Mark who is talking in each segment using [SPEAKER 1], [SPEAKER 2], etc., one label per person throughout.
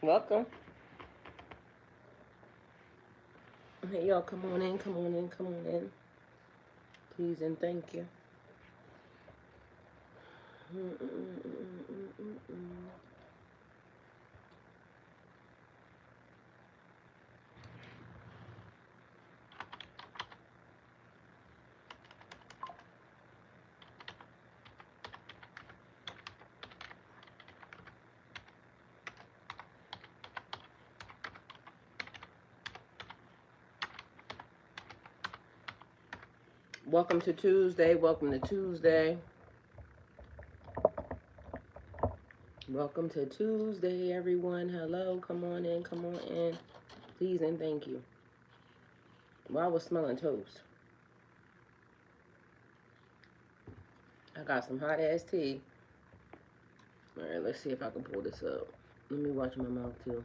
[SPEAKER 1] Welcome. Hey, y'all, come on in, come on in, come on in. Please and thank you. Welcome to Tuesday. Welcome to Tuesday. Welcome to Tuesday, everyone. Hello, come on in, come on in. Please and thank you. Well, I was smelling toast. I got some hot ass tea. All right, let's see if I can pull this up. Let me watch my mouth too.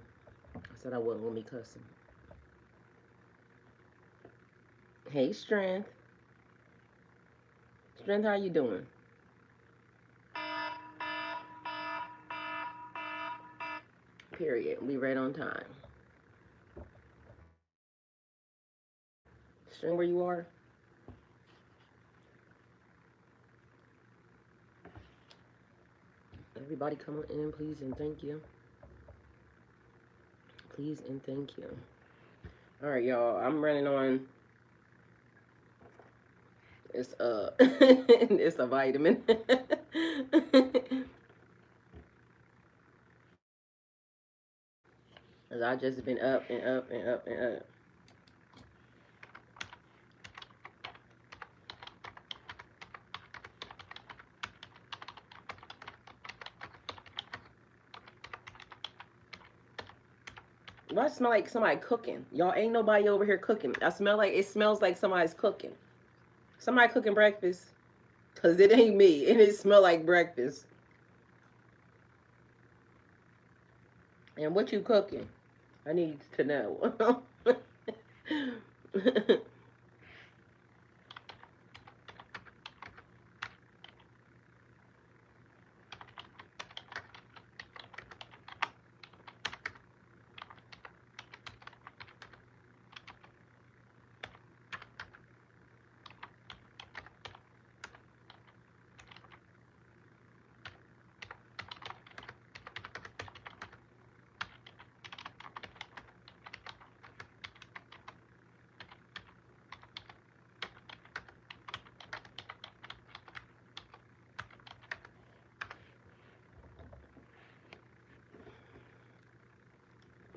[SPEAKER 1] I said I wasn't gonna be cussing. Hey, Strength. Strength, how you doing? Period. We right on time. Strength, where you are? Everybody come on in, please and thank you. Please and thank you. All right, y'all. I'm running on. It's it's a vitamin. Cause I just been up and up and up and up. Why smell like somebody cooking? Y'all ain't nobody over here cooking. I smell like it smells like somebody's cooking. Somebody cooking breakfast. Cause it ain't me, and it smell like breakfast. And what you cooking? I need to know.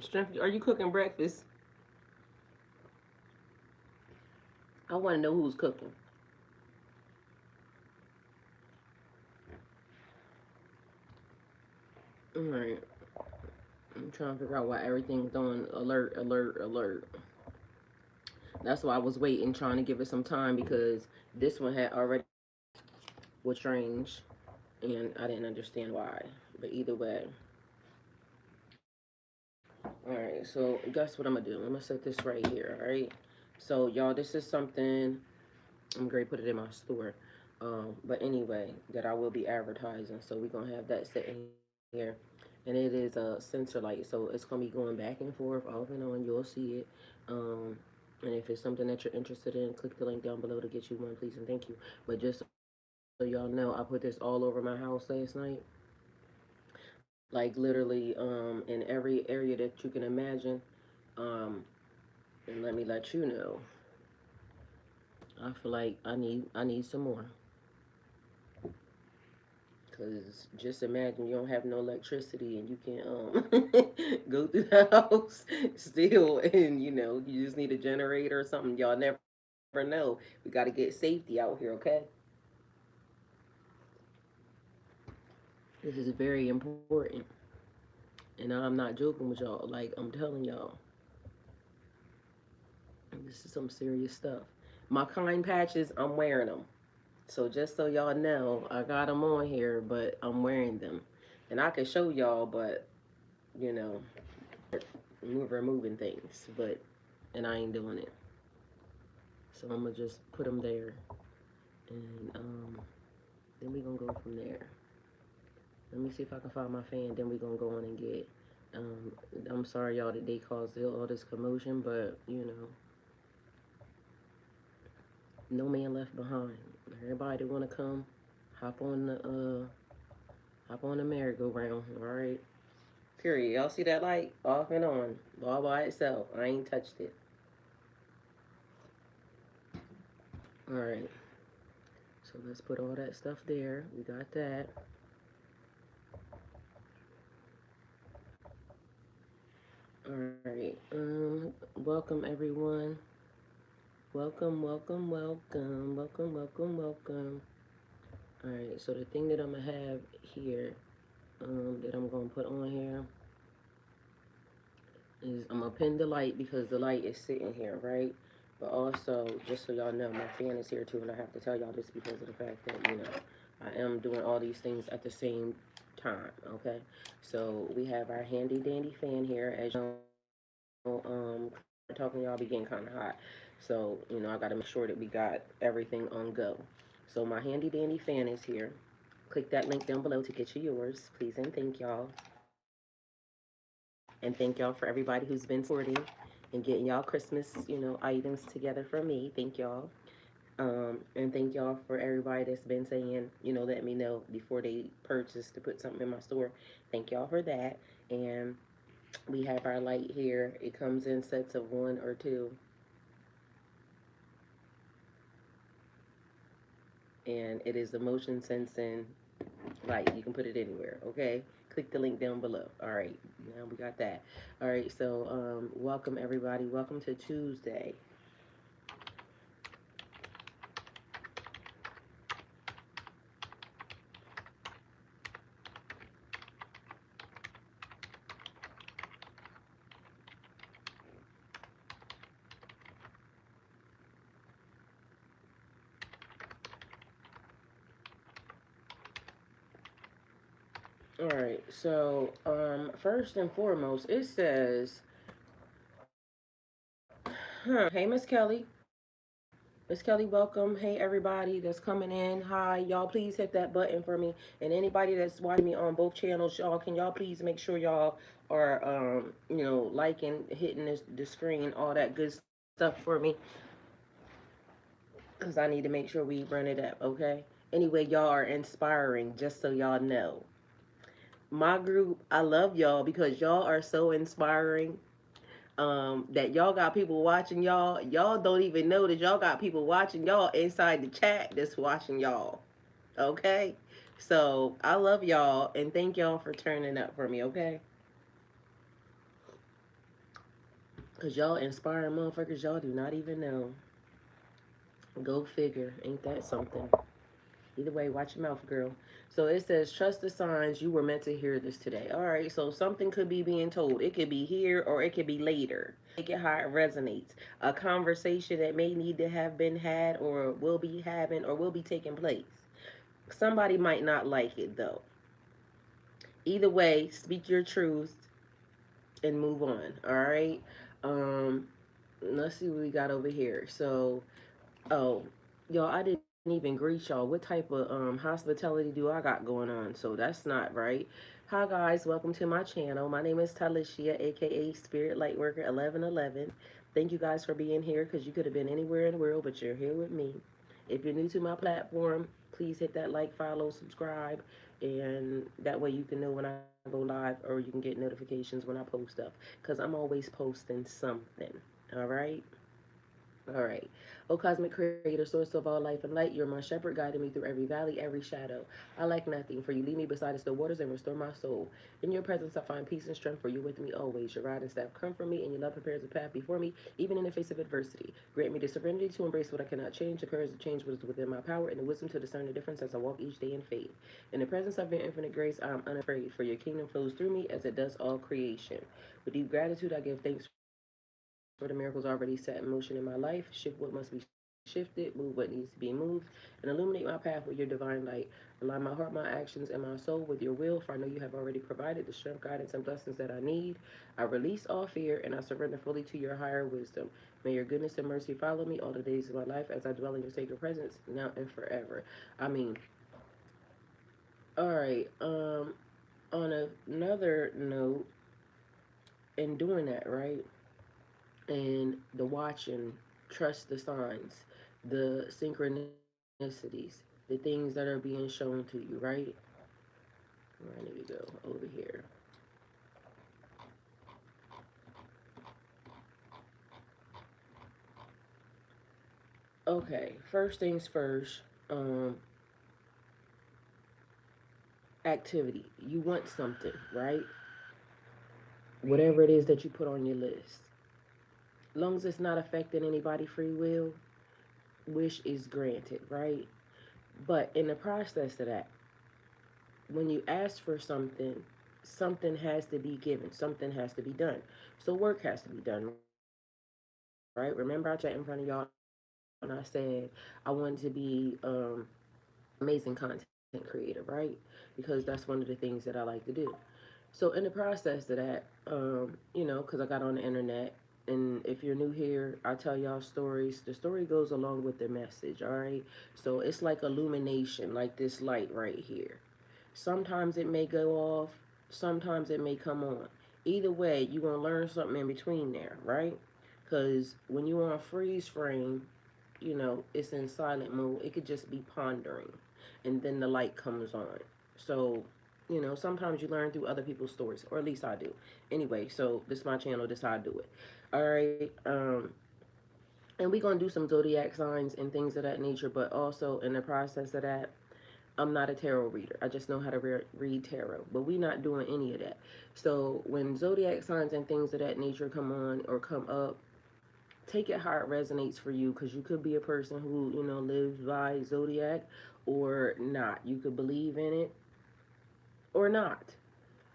[SPEAKER 1] Strength, are you cooking breakfast? I want to know who's cooking. All right. I'm trying to figure out why everything's on alert, alert, alert. That's why I was waiting, trying to give it some time because this one had already was strange, and I didn't understand why. But either way, all right. So guess what I'm gonna do? I'm gonna set this right here. All right. So y'all, this is something I'm gonna put it in my store. But anyway, that I will be advertising. So we're gonna have that sitting here, and it is a sensor light. So it's gonna be going back and forth, off and on. You'll see it. And if it's something that you're interested in, click the link down below to get you one, please and thank you. But just so y'all know, I put this all over my house last night. Like literally, in every area that you can imagine. Um, and let me let you know, I feel like I need some more. Cause just imagine you don't have no electricity and you can go through the house still, and you just need a generator or something. Y'all never know. We got to get safety out here, okay? This is very important, and I'm not joking with y'all. Like I'm telling y'all, this is some serious stuff. My kind patches, I'm wearing them. So just so y'all know, I got them on here, but I'm wearing them, and I can show y'all, but you know, removing things, but and I ain't doing it. So I'm gonna just put them there, and then we gonna go from there. Let me see if I can find my fan. Then we gonna go on and get Um, I'm sorry, y'all, that they caused all this commotion, but you know, no man left behind. Everybody that wanna come, hop on the hop on the merry-go-round. All right. Period. Y'all see that light off and on, all by itself. I ain't touched it. All right. So let's put all that stuff there. We got that. All right. Welcome everyone. Welcome, welcome, welcome, welcome, welcome, welcome. All right. So the thing that I'm gonna have here, that I'm gonna put on here is I'm gonna pin the light because the light is sitting here, right? But also, just so y'all know, my fan is here too, and I have to tell y'all this because of the fact that I am doing all these things at the same time. Okay, so we have our handy dandy fan here, as you know. Talking y'all be getting kind of hot, so I got to make sure that we got everything on go. So my handy dandy fan is here. Click that link down below to get you yours, please and thank y'all. And thank y'all for everybody who's been supporting and getting y'all Christmas, items together for me. Thank y'all. And thank y'all for everybody that's been saying, let me know before they purchase to put something in my store. Thank y'all for that. And we have our light here. It comes in sets of one or two. And it is the motion sensing light. You can put it anywhere, okay? Click the link down below. All right, now we got that. All right, so welcome everybody. Welcome to Tuesday. All right, so first and foremost, it says, hey, Miss Kelly. Miss Kelly, welcome. Hey, everybody that's coming in. Hi, y'all. Please hit that button for me. And anybody that's watching me on both channels, can y'all please make sure y'all are, liking, hitting the screen, all that good stuff for me, because I need to make sure we run it up. Okay. Anyway, y'all are inspiring. Just so y'all know, my group, I love y'all because y'all are so inspiring. That y'all got people watching y'all. Y'all don't even know that y'all got people watching y'all inside the chat that's watching y'all. Okay? So I love y'all and thank y'all for turning up for me, okay? Because y'all inspiring motherfuckers y'all do not even know. Go figure. Ain't that something? Either way, watch your mouth, girl. So it says, trust the signs. You were meant to hear this today. All right, so something could be being told. It could be here or it could be later. Make it how it resonates. A conversation that may need to have been had or will be having or will be taking place. Somebody might not like it though. Either way, speak your truth and move on. All right. Um, let's see what we got over here. So, oh, y'all, I didn't even greet y'all. What type of hospitality do I got going on? So that's not right. Hi guys, welcome to my channel. My name is Talisha, aka Spirit Lightworker 1111. Thank you guys for being here because you could have been anywhere in the world, but you're here with me. If you're new to my platform, please hit that like, follow, subscribe, and that way you can know when I go live or you can get notifications when I post stuff because I'm always posting something. All right. All right. O cosmic creator, source of all life and light, you're my shepherd, guiding me through every valley, every shadow. I lack nothing, for you lead me beside the still waters and restore my soul. In your presence I find peace and strength, for you with me always. Your rod and staff comfort me, and your love prepares a path before me, even in the face of adversity. Grant me the serenity to embrace what I cannot change, the courage to change what is within my power, and the wisdom to discern the difference as I walk each day in faith. In the presence of your infinite grace, I am unafraid, for your kingdom flows through me as it does all creation. With deep gratitude, I give thanks for the miracles already set in motion in my life. Shift what must be shifted, move what needs to be moved, and illuminate my path with your divine light. Align my heart, my actions, and my soul with your will, for I know you have already provided the strength, guidance, and blessings that I need. I release all fear and I surrender fully to your higher wisdom. May your goodness and mercy follow me all the days of my life as I dwell in your sacred presence now and forever. I mean, all right. On another note, in doing that, right? And the watching, trust the signs, the synchronicities, the things that are being shown to you, right? Where I need to go over here. Okay, first things first. Um, Activity. You want something, right? Whatever it is that you put on your list. Long as it's not affecting anybody's free will, wish is granted, right? But in the process of that, when you ask for something, something has to be given, something has to be done. So work has to be done, right? Remember, I sat in front of y'all and I said I wanted to be amazing content creator, right? Because that's one of the things that I like to do. So in the process of that, because I got on the internet, and if you're new here, I tell y'all stories. The story goes along with the message, all right? So it's like illumination, like this light right here. Sometimes it may go off, sometimes it may come on. Either way, you're going to learn something in between there, right? Because when you're on freeze frame, it's in silent mode. It could just be pondering, and then the light comes on. So, sometimes you learn through other people's stories, or at least I do. Anyway, so this is my channel. This is how I do it. All right. And we're gonna do some zodiac signs and things of that nature. But also in the process of that, I'm not a tarot reader. I just know how to read tarot. But we're not doing any of that. So when zodiac signs and things of that nature come on or come up, take it how it resonates for you, because you could be a person who lives by zodiac or not. You could believe in it or not.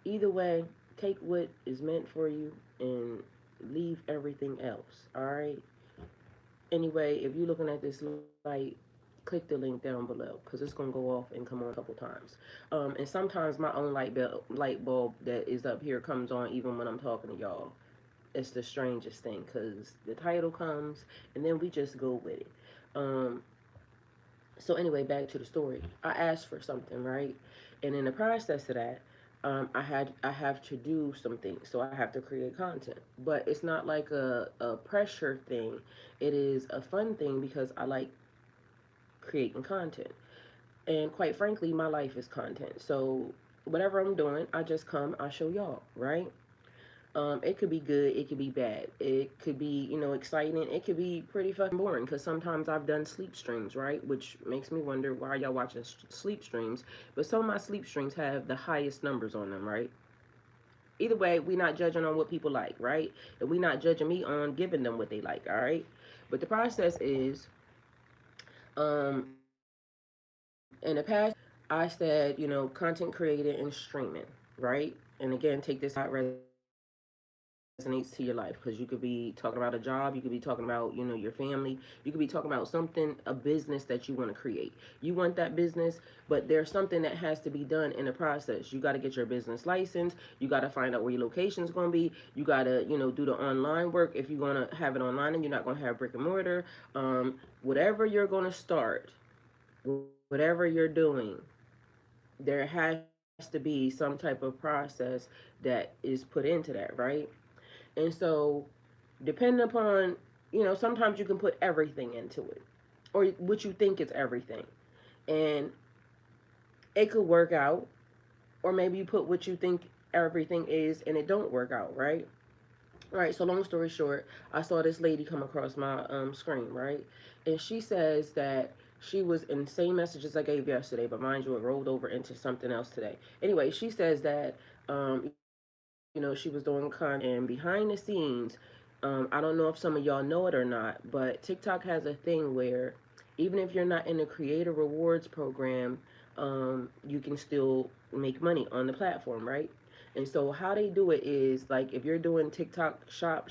[SPEAKER 1] Either way, take what is meant for you and leave everything else. All right. Anyway, if you're looking at this light, click the link down below, because it's gonna go off and come on a couple times. And sometimes my own light bulb that is up here comes on even when I'm talking to y'all. It's the strangest thing, because the title comes and then we just go with it. Um, so anyway, back to the story. I asked for something, right? And in the process of that, I have to do some things. So I have to create content. But it's not like a pressure thing. It is a fun thing because I like creating content. And quite frankly, my life is content. So whatever I'm doing, I just come, I show y'all, right? It could be good, it could be bad, it could be exciting, it could be pretty fucking boring. Because sometimes I've done sleep streams, right? Which makes me wonder why y'all watching sleep streams. But some of my sleep streams have the highest numbers on them, right? Either way, we not judging on what people like, right? And we not judging me on giving them what they like, all right? But the process is, in the past, I said, content created and streaming, right? And again, take this how it resonates to your life, because you could be talking about a job, you could be talking about, your family, you could be talking about something, a business that you want to create. You want that business, but there's something that has to be done in the process. You got to get your business license, you got to find out where your location's going to be, you got to, do the online work if you're going to have it online and you're not going to have brick and mortar. Whatever you're going to start, whatever you're doing, there has to be some type of process that is put into that, right? And so, depending upon, sometimes you can put everything into it, or what you think is everything, and it could work out, or maybe you put what you think everything is and it don't work out, right? All right, so long story short, I saw this lady come across my screen, right? And she says that she was in the same messages I gave yesterday, but mind you, it rolled over into something else today. Anyway, she says that, she was doing content, and behind the scenes, I don't know if some of y'all know it or not, but TikTok has a thing where even if you're not in the creator rewards program, you can still make money on the platform, right? And so how they do it is, like, if you're doing TikTok shop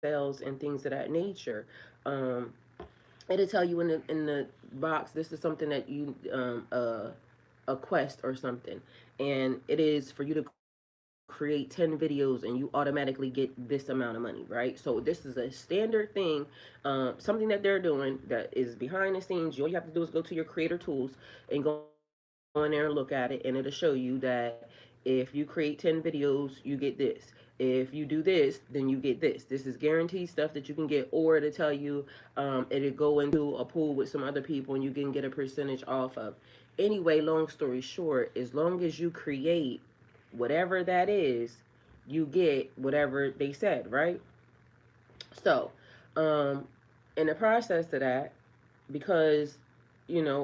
[SPEAKER 1] sales and things of that nature, um, it'll tell you in the box, this is something that you a quest or something, and it is for you to create 10 videos and you automatically get this amount of money, right? So this is a standard thing, something that they're doing that is behind the scenes. All you have to do is go to your creator tools and go in there and look at it, and it'll show you that If you create 10 videos, you get this. If you do this, then you get this. This is guaranteed stuff that you can get, or to tell you it'll go into a pool with some other people and you can get a percentage off of. Anyway, long story short, as long as you create whatever that is, you get whatever they said, right? So, um, in the process of that, because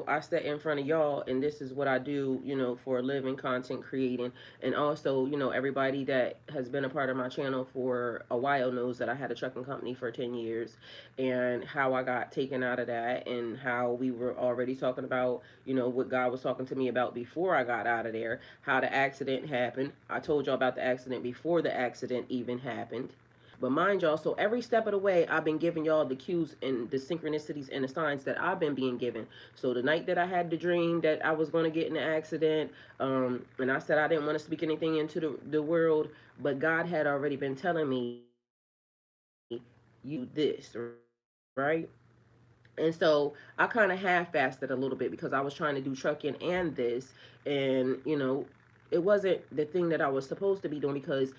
[SPEAKER 1] I sit in front of y'all and this is what I do, for a living, content creating. And also, everybody that has been a part of my channel for a while knows that I had a trucking company for 10 years and how I got taken out of that, and how we were already talking about, what God was talking to me about before I got out of there, how the accident happened. I told y'all about the accident before the accident even happened. But mind y'all, so every step of the way, I've been giving y'all the cues and the synchronicities and the signs that I've been being given. So the night that I had the dream that I was going to get in an accident, and I said I didn't want to speak anything into the world, but God had already been telling me, you this, right? And so I kind of half fasted a little bit because I was trying to do trucking and this. And, it wasn't the thing that I was supposed to be doing because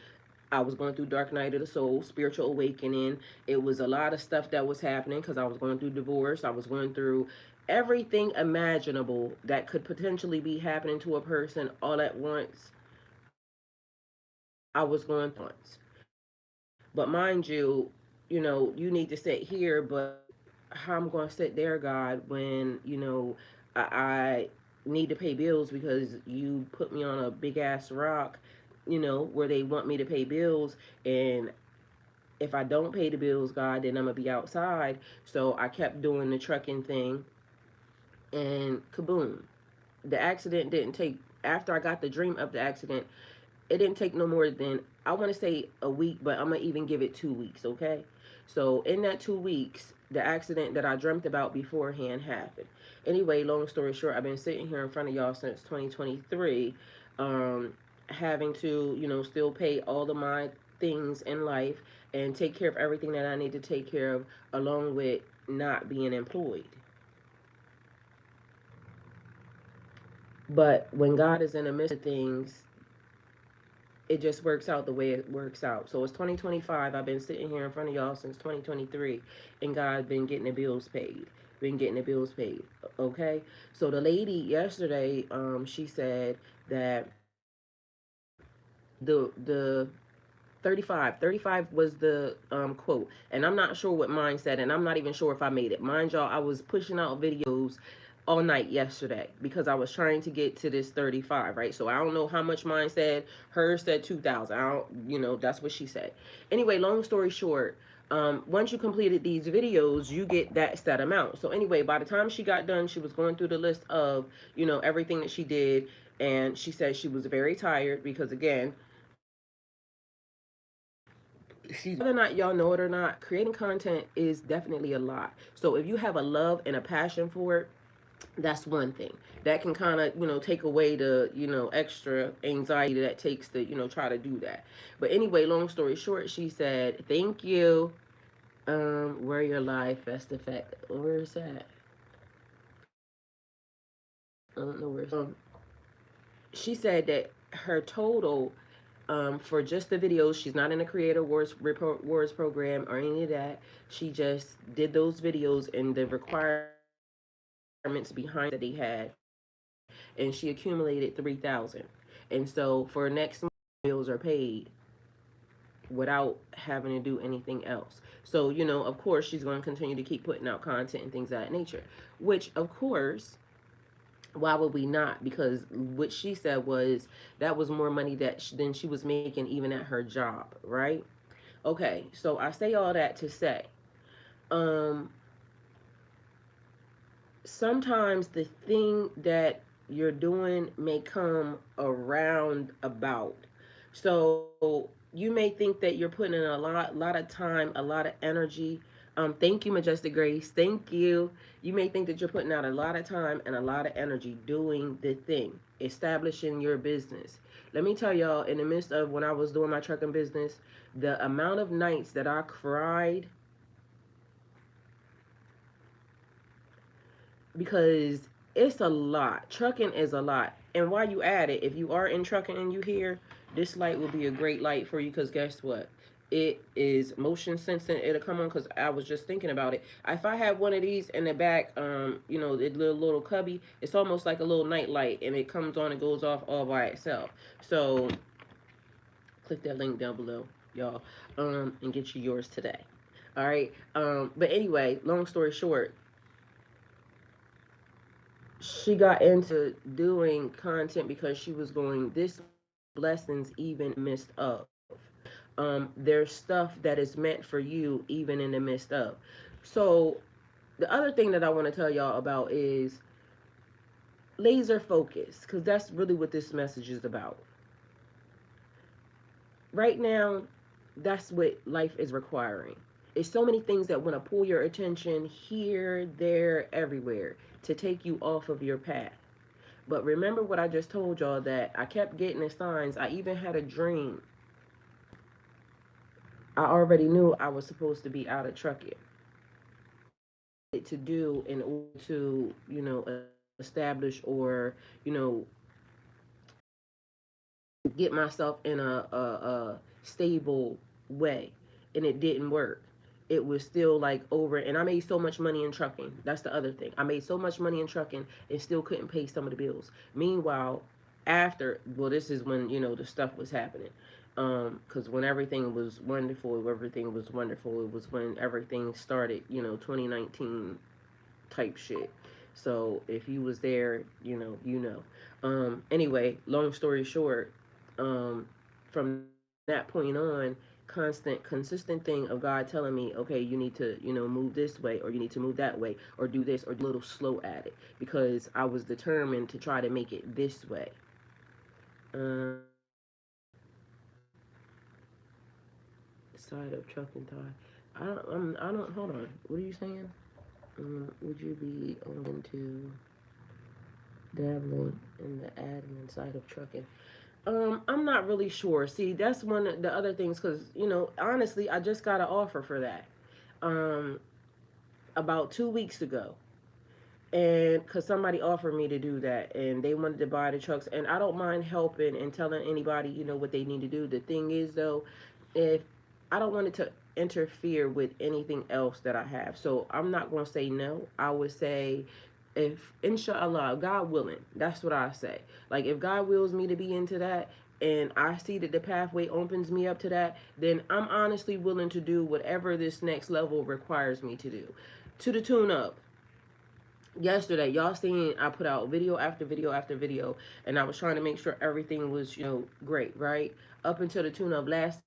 [SPEAKER 1] I was going through Dark Night of the Soul, spiritual awakening. It was a lot of stuff that was happening because I was going through divorce. I was going through everything imaginable that could potentially be happening to a person all at once. I was going through once. But mind you, you need to sit here, but how I'm going to sit there, God, when, I need to pay bills because you put me on a big ass rock, where they want me to pay bills. And if I don't pay the bills, God, then I'm going to be outside. So I kept doing the trucking thing, and kaboom. The accident didn't take, after I got the dream of the accident, it didn't take no more than, I want to say a week, but I'm going to even give it 2 weeks, okay? So in that 2 weeks, the accident that I dreamt about beforehand happened. Anyway, long story short, I've been sitting here in front of y'all since 2023, having to, still pay all of my things in life and take care of everything that I need to take care of, along with not being employed. But when God is in the midst of things, it just works out the way it works out. So it's 2025. I've been sitting here in front of y'all since 2023, and God's been getting the bills paid. Been getting the bills paid. Okay. So the lady yesterday, she said that the 35 was the quote, and I'm not sure what mine said, and I'm not even sure if I made it. Mind y'all, I was pushing out videos all night yesterday because I was trying to get to this 35, right? So I don't know how much mine said. Hers said 2,000. I don't, that's what she said. Anyway, long story short, once you completed these videos, you get that set amount. So anyway, by the time she got done, she was going through the list of, everything that she did, and she said she was very tired because, again, whether or not y'all know it or not, creating content is definitely a lot. So if you have a love and a passion for it, that's one thing that can kind of take away the extra anxiety that takes to try to do that. But anyway, long story short, she said thank you. Where your live fest effect, where is that? I don't know where she said that her total, for just the videos, she's not in a creator wars program or any of that. She just did those videos and the requirements behind that he had, and she accumulated 3,000. And so for next month, bills are paid without having to do anything else. So of course, she's going to continue to keep putting out content and things of that nature. Which, of course, why would we not? Because what she said was that was more money than she was making even at her job, right? Okay, so I say all that to say, um, sometimes the thing that you're doing may come around about. So you may think that you're putting in a lot of time, a lot of energy. Thank you, Majestic Grace. Thank you. You may think that you're putting out a lot of time and a lot of energy doing the thing, establishing your business. Let me tell y'all, in the midst of when I was doing my trucking business, the amount of nights that I cried because It's a lot. Trucking is a lot. And while you at it, if you are in trucking and you here, this light will be a great light for you because guess what? It is motion sensing. It'll come on because I was just thinking about it. If I have one of these in the back, the little cubby, it's almost like a little night light and it comes on and goes off all by itself. So click that link down below, y'all, and get you yours today. All right. But anyway, long story short, she got into doing content because she was going this blessings even midst of. There's stuff that is meant for you even in the midst of. So the other thing that I want to tell y'all about is laser focus, because that's really what this message is about. Right now, that's what life is requiring. It's so many things that want to pull your attention here, there, everywhere to take you off of your path. But remember what I just told y'all, that I kept getting the signs. I even had a dream. I already knew I was supposed to be out of trucking. To do in order to, establish or, get myself in a stable way. And it didn't work. It was still like over, and I made so much money in trucking. That's the other thing. I made so much money in trucking and still couldn't pay some of the bills. Meanwhile, this is when, the stuff was happening. Because when everything was wonderful, it was when everything started, 2019 type shit. So if you was there, Anyway, long story short, from that point on, consistent thing of God telling me, okay, you need to, move this way, or you need to move that way, or do this, or do a little slow at it, because I was determined to try to make it this way. Side of trucking tie. I don't. Hold on. What are you saying? Would you be open to dabbling in the admin side of trucking? I'm not really sure. See, that's one of the other things, because honestly, I just got an offer for that, um, about 2 weeks ago, and because somebody offered me to do that, and they wanted to buy the trucks, and I don't mind helping and telling anybody, what they need to do. The thing is, though, if I don't want it to interfere with anything else that I have, so I'm not going to say no. I would say, if inshallah, God willing, that's what I say. Like, if God wills me to be into that, and I see that the pathway opens me up to that, then I'm honestly willing to do whatever this next level requires me to do, to the tune of yesterday. Y'all seen I put out video after video after video, and I was trying to make sure everything was, great, right? Up until the tune of last,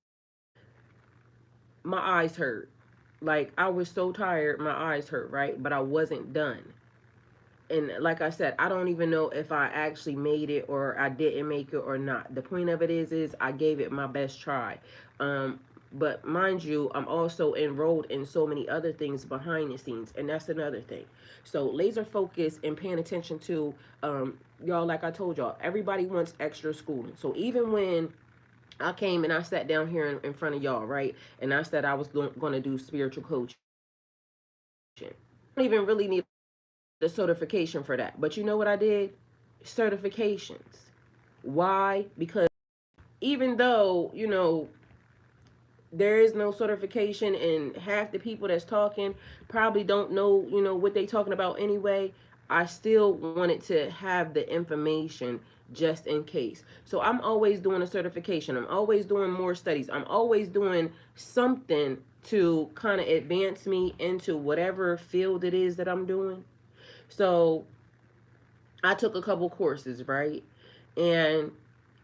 [SPEAKER 1] my eyes hurt. Like, I was so tired, my eyes hurt, right? But I wasn't done. And like I said, I don't even know if I actually made it or I didn't make it or not. The point of it is I gave it my best try. Um, but mind you, I'm also enrolled in so many other things behind the scenes, and that's another thing. So laser focus and paying attention to, y'all, like I told y'all, everybody wants extra schooling. So even when I came and I sat down here in front of y'all, right, and I said I was going to do spiritual coaching, I don't even really need the certification for that. But you know what I did? Certifications. Why? Because even though, there is no certification, and half the people that's talking probably don't know, what they talking about anyway, I still wanted to have the information just in case. So I'm always doing a certification. I'm always doing more studies. I'm always doing something to kind of advance me into whatever field it is that I'm doing. So I took a couple courses, right? And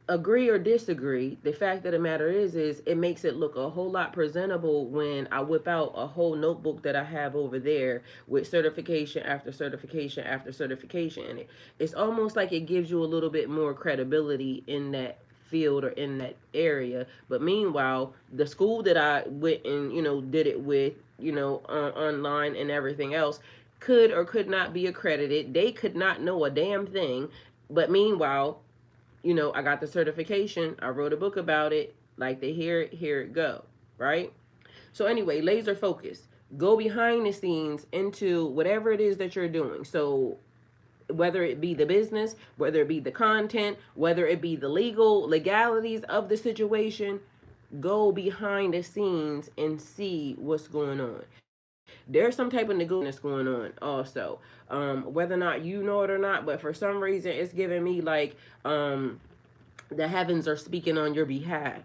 [SPEAKER 1] agree or disagree, the fact of the matter is it makes it look a whole lot presentable when I whip out a whole notebook that I have over there with certification after certification after certification in it. It's almost like it gives you a little bit more credibility in that field or in that area. But meanwhile, the school that I went and, did it with, online and everything else, could or could not be accredited. They could not know a damn thing. But meanwhile, I got the certification. I wrote a book about it. Like, they hear it, here it go, right? So anyway, laser focus. Go behind the scenes into whatever it is that you're doing. So whether it be the business, whether it be the content, whether it be the legalities of the situation. Go behind the scenes and see what's going on. There's some type of negotiation going on also. Whether or not you know it or not, but for some reason it's giving me like the heavens are speaking on your behalf.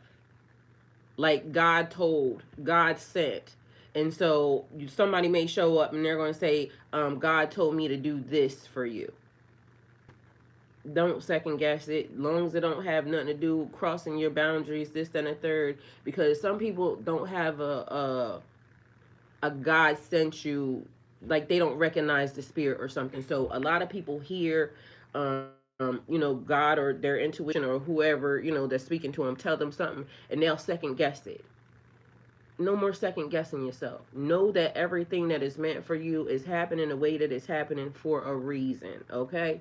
[SPEAKER 1] Like God told, God sent. And so somebody may show up and they're going to say, God told me to do this for you. Don't second guess it. Long as it don't have nothing to do crossing your boundaries, this, then, a third. Because some people don't have a God sent you, like they don't recognize the spirit or something. So a lot of people hear, God or their intuition or whoever, that's speaking to them, tell them something, and they'll second guess it. No more second guessing yourself. Know that everything that is meant for you is happening the way that it's happening for a reason, okay?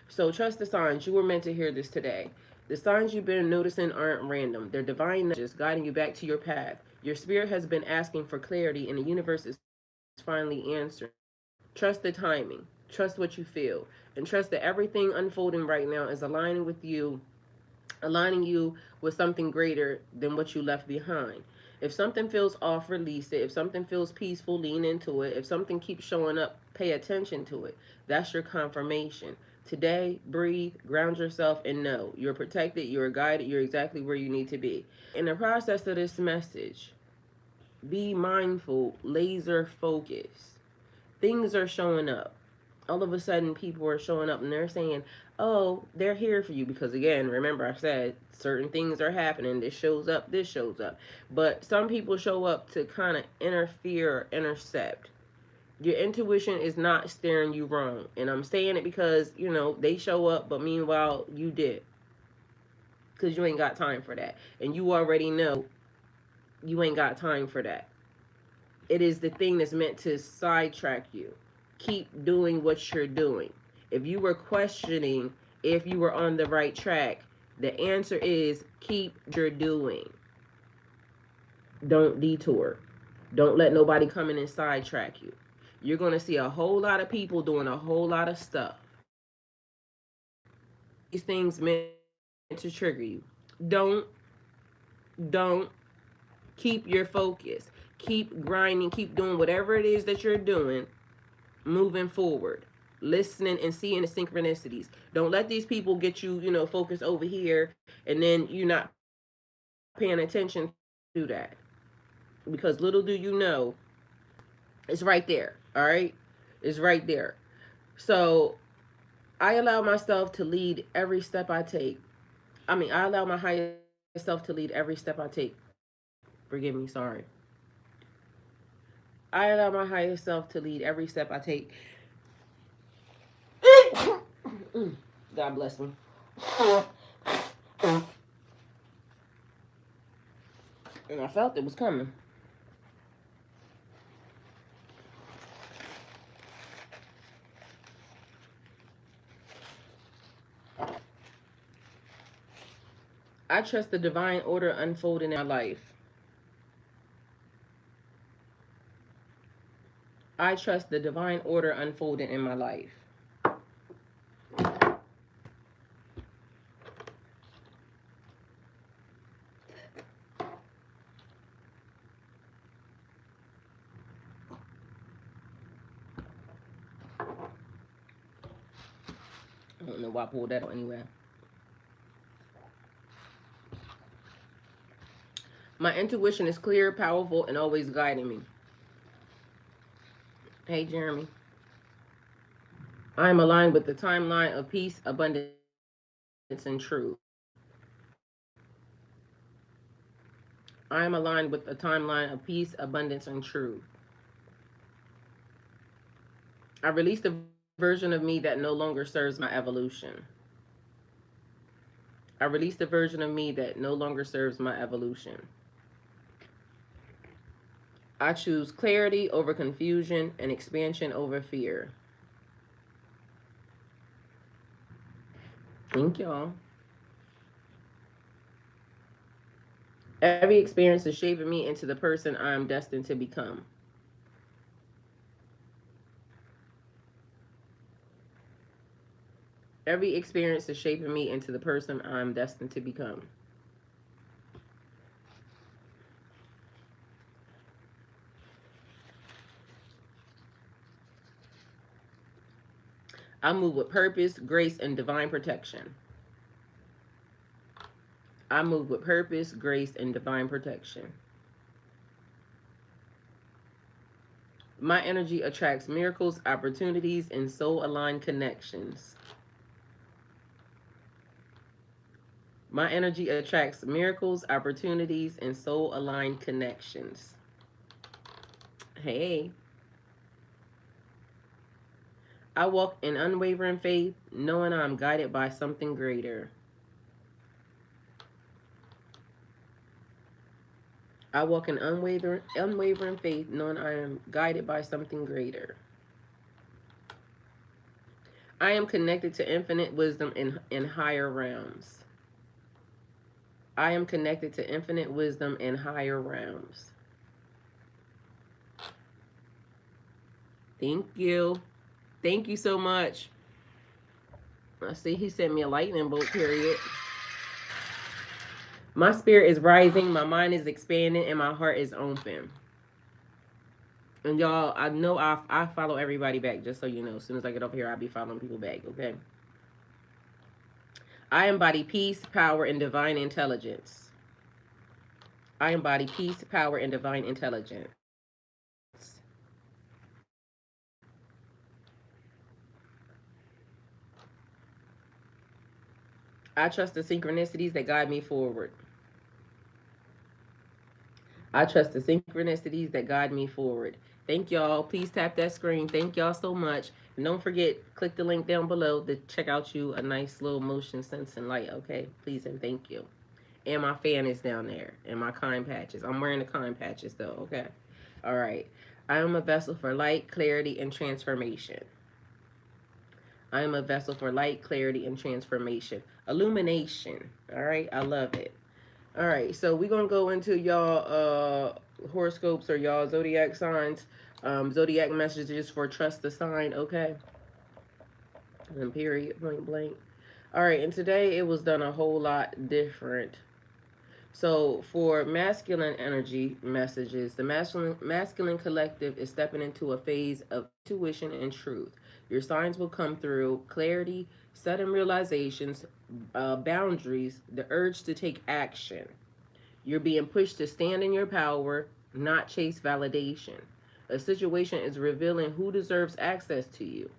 [SPEAKER 1] So trust the signs. You were meant to hear this today. The signs you've been noticing aren't random. They're divine nudges guiding you back to your path. Your spirit has been asking for clarity, and the universe is finally answering. Trust the timing. Trust what you feel. And trust that everything unfolding right now is aligning you with something greater than what you left behind. If something feels off, release it. If something feels peaceful, lean into it. If something keeps showing up, pay attention to it. That's your confirmation. Today, breathe, ground yourself, and know you're protected, you're guided, you're exactly where you need to be. In the process of this message, be mindful, laser focus. Things are showing up. All of a sudden, people are showing up and they're saying, oh, they're here for you. Because again, remember I said certain things are happening. This shows up, this shows up. But some people show up to kind of interfere or intercept. Your intuition is not steering you wrong. And I'm saying it because, they show up, but meanwhile, you did. Because you ain't got time for that. And you already know you ain't got time for that. It is the thing that's meant to sidetrack you. Keep doing what you're doing. If you were questioning if you were on the right track, the answer is keep what you're doing. Don't detour. Don't let nobody come in and sidetrack you. You're going to see a whole lot of people doing a whole lot of stuff. These things meant to trigger you. Don't keep your focus. Keep grinding, keep doing whatever it is that you're doing, moving forward, listening and seeing the synchronicities. Don't let these people get you, focused over here and then you're not paying attention to that. Because little do you know, it's right there, all right? It's right there. So I allow myself to lead every step I take. I allow my higher self to lead every step I take. Forgive me, sorry. I allow my higher self to lead every step I take. God bless me. And I felt it was coming. I trust the divine order unfolding in my life. I trust the divine order unfolding in my life. I don't know why I pulled that out anyway. My intuition is clear, powerful, and always guiding me. Hey, Jeremy. I am aligned with the timeline of peace, abundance, and truth. I am aligned with the timeline of peace, abundance, and truth. I release the version of me that no longer serves my evolution. I release the version of me that no longer serves my evolution. I choose clarity over confusion and expansion over fear. Thank y'all. Every experience is shaping me into the person I am destined to become. Every experience is shaping me into the person I'm destined to become. I move with purpose, grace, and divine protection. I move with purpose, grace, and divine protection. My energy attracts miracles, opportunities, and soul aligned connections. My energy attracts miracles, opportunities, and soul aligned connections. Hey, I walk in unwavering faith, knowing I'm guided by something greater. I walk in unwavering faith, knowing I am guided by something greater. I am connected to infinite wisdom in higher realms. I am connected to infinite wisdom in higher realms. Thank you. Thank you so much. I see he sent me a lightning bolt, period. My spirit is rising, my mind is expanding, and my heart is open. And y'all, I know I follow everybody back, just so you know. As soon as I get up here, I'll be following people back, okay? I embody peace, power, and divine intelligence. I embody peace, power, and divine intelligence. I trust the synchronicities that guide me forward. I trust the synchronicities that guide me forward. Thank y'all. Please tap that screen. Thank y'all so much. And don't forget, click the link down below to check out you a nice little motion sense and light, okay? Please and thank you. And my fan is down there. And my kind patches. I'm wearing the kind patches though, okay? All right. I am a vessel for light, clarity, and transformation. I am a vessel for light, clarity, and transformation. Illumination. All right. I love it. All right, so we're gonna go into y'all horoscopes or y'all zodiac signs, zodiac messages for trust the sign, okay? And period, point blank. All right, and today it was done a whole lot different. So for masculine energy messages, the masculine collective is stepping into a phase of intuition and truth. Your signs will come through clarity, sudden realizations, boundaries, the urge to take action. You're being pushed to stand in your power, not chase validation. A situation is revealing who deserves access to you.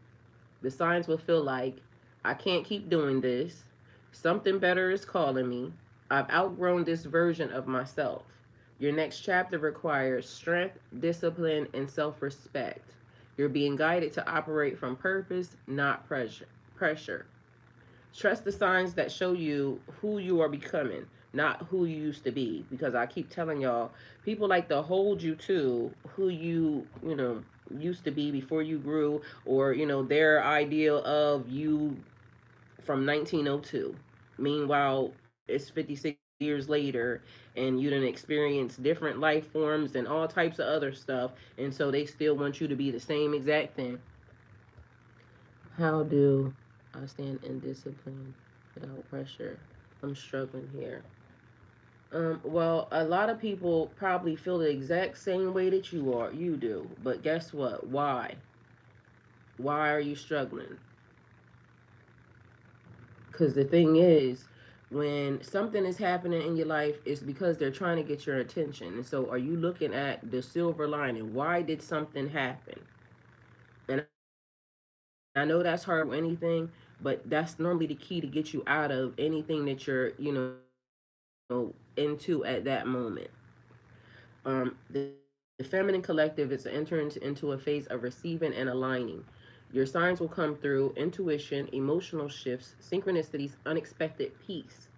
[SPEAKER 1] The signs will feel like, I can't keep doing this. Something better is calling me. I've outgrown this version of myself. Your next chapter requires strength, discipline, and self respect. You're being guided to operate from purpose, not pressure. Trust the signs that show you who you are becoming, not who you used to be. Because I keep telling y'all, people like to hold you to who you used to be before you grew, or, their ideal of you from 1902. Meanwhile, it's 56 years later, and you didn't experience different life forms and all types of other stuff, and so they still want you to be the same exact thing. How do I stand in discipline without pressure? I'm struggling here. Well, a lot of people probably feel the exact same way that you do. But guess what? Why? Why are you struggling? Because the thing is, when something is happening in your life, it's because they're trying to get your attention. And so, are you looking at the silver lining? Why did something happen? And I know that's hard with anything, but that's normally the key to get you out of anything that you're, into at that moment. The feminine collective is entering into a phase of receiving and aligning. Your signs will come through intuition, emotional shifts, synchronicities, unexpected peace.